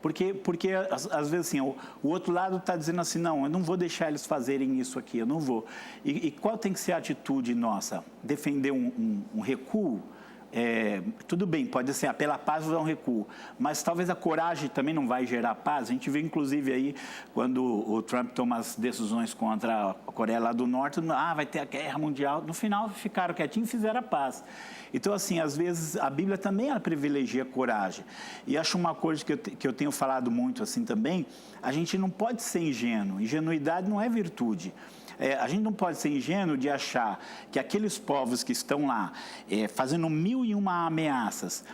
Porque às vezes assim, o outro lado está dizendo assim, não, eu não vou deixar eles fazerem isso aqui, eu não vou. E qual tem que ser a atitude nossa? Defender um recuo? Tudo bem, pode ser, pela paz vou dar um recuo, mas talvez a coragem também não vai gerar paz. A gente vê, inclusive, aí, quando o Trump toma as decisões contra a Coreia lá do Norte, vai ter a guerra mundial, no final ficaram quietinhos e fizeram a paz. Então, assim, às vezes, a Bíblia também ela privilegia a coragem. E acho uma coisa que eu tenho falado muito assim também, a gente não pode ser ingênuo, ingenuidade não é virtude. A gente não pode ser ingênuo de achar que aqueles povos que estão lá fazendo 1001 ameaças,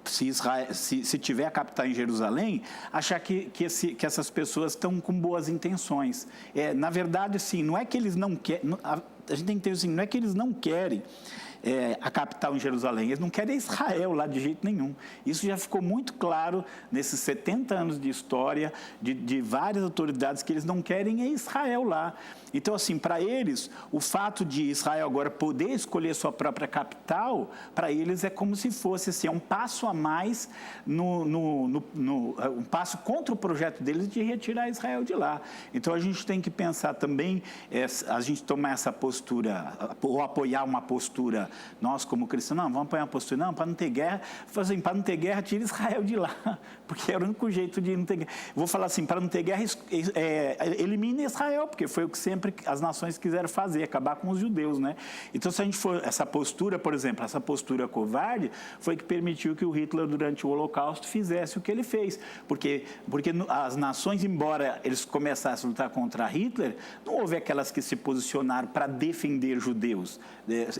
se tiver a capital em Jerusalém, achar que essas pessoas estão com boas intenções. Na verdade, assim, não é que eles não querem, a gente tem que ter assim, não é que eles não querem a capital em Jerusalém, eles não querem Israel lá de jeito nenhum. Isso já ficou muito claro nesses 70 anos de história, de várias autoridades, que eles não querem Israel lá. Então, assim, para eles, o fato de Israel agora poder escolher sua própria capital, para eles é como se fosse assim, um passo a mais, um passo contra o projeto deles de retirar Israel de lá. Então, a gente tem que pensar também, a gente tomar essa postura, ou apoiar uma postura, nós como cristãos, não, vamos apoiar uma postura, não, para não ter guerra, assim, para não ter guerra, tira Israel de lá, porque era o único jeito de não ter guerra. Vou falar assim, para não ter guerra, elimine Israel, porque foi o que sempre as nações quiseram fazer, acabar com os judeus, né? Então, se a gente for, essa postura, por exemplo, essa postura covarde, foi que permitiu que o Hitler, durante o Holocausto, fizesse o que ele fez, porque as nações, embora eles começassem a lutar contra Hitler, não houve aquelas que se posicionaram para defender judeus,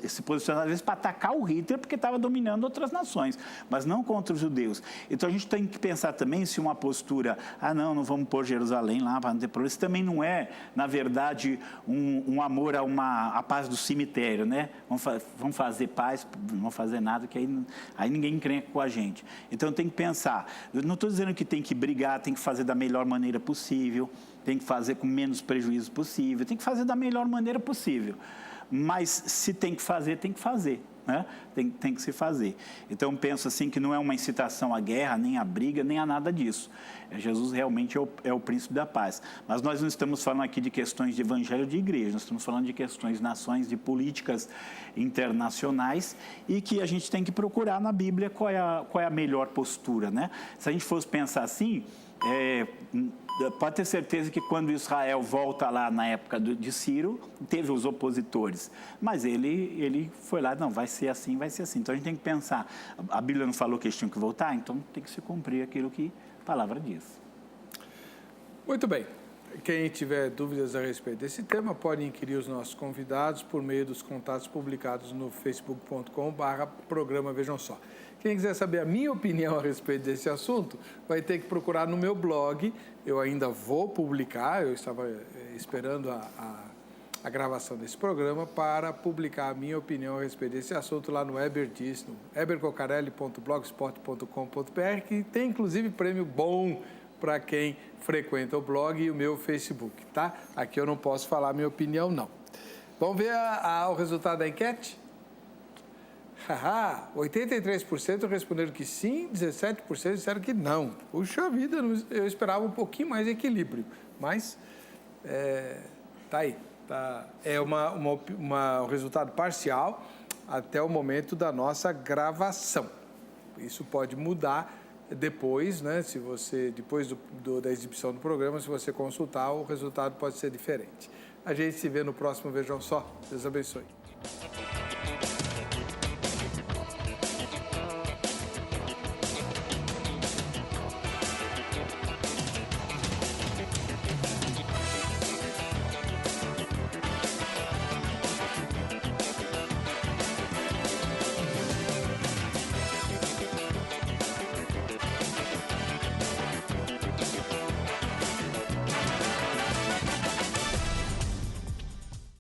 se posicionaram às vezes para atacar o Hitler, porque estava dominando outras nações, mas não contra os judeus. Então, a gente tem que pensar também se uma postura, não vamos pôr Jerusalém lá para não ter problema, isso também não é, na verdade, um amor à paz do cemitério, né? Vamos fazer paz, não vamos fazer nada, que aí ninguém encrenca com a gente. Então, tem que pensar, eu não estou dizendo que tem que brigar, tem que fazer da melhor maneira possível, tem que fazer com menos prejuízo possível, tem que fazer da melhor maneira possível. Mas se tem que fazer, tem que fazer. Né? Tem que se fazer. Então, penso assim que não é uma incitação à guerra, nem à briga, nem a nada disso. Jesus realmente é o príncipe da paz. Mas nós não estamos falando aqui de questões de evangelho de igreja, nós estamos falando de questões de nações, de políticas internacionais, e que a gente tem que procurar na Bíblia qual é a melhor postura. Né? Se a gente fosse pensar assim, pode ter certeza que quando Israel volta lá na época de Ciro, teve os opositores, mas ele foi lá, não, vai ser assim, vai ser assim. Então a gente tem que pensar, a Bíblia não falou que eles tinham que voltar, então tem que se cumprir aquilo que a palavra diz. Muito bem. Quem tiver dúvidas a respeito desse tema pode inquirir os nossos convidados por meio dos contatos publicados no facebook.com/programa Vejam Só. Quem quiser saber a minha opinião a respeito desse assunto, vai ter que procurar no meu blog. Eu ainda vou publicar, eu estava esperando a gravação desse programa para publicar a minha opinião a respeito desse assunto lá no Eberdiz, no ebercocarelli.blogspot.com.br, que tem inclusive prêmio bom para quem frequenta o blog e o meu Facebook, tá? Aqui eu não posso falar a minha opinião, não. Vamos ver o resultado da enquete? 83% responderam que sim, 17% disseram que não. Puxa vida, eu esperava um pouquinho mais de equilíbrio, mas tá aí. Tá, é um resultado parcial até o momento da nossa gravação. Isso pode mudar depois, né? Se você, depois da exibição do programa, se você consultar, o resultado pode ser diferente. A gente se vê no próximo Vejam Só. Deus abençoe.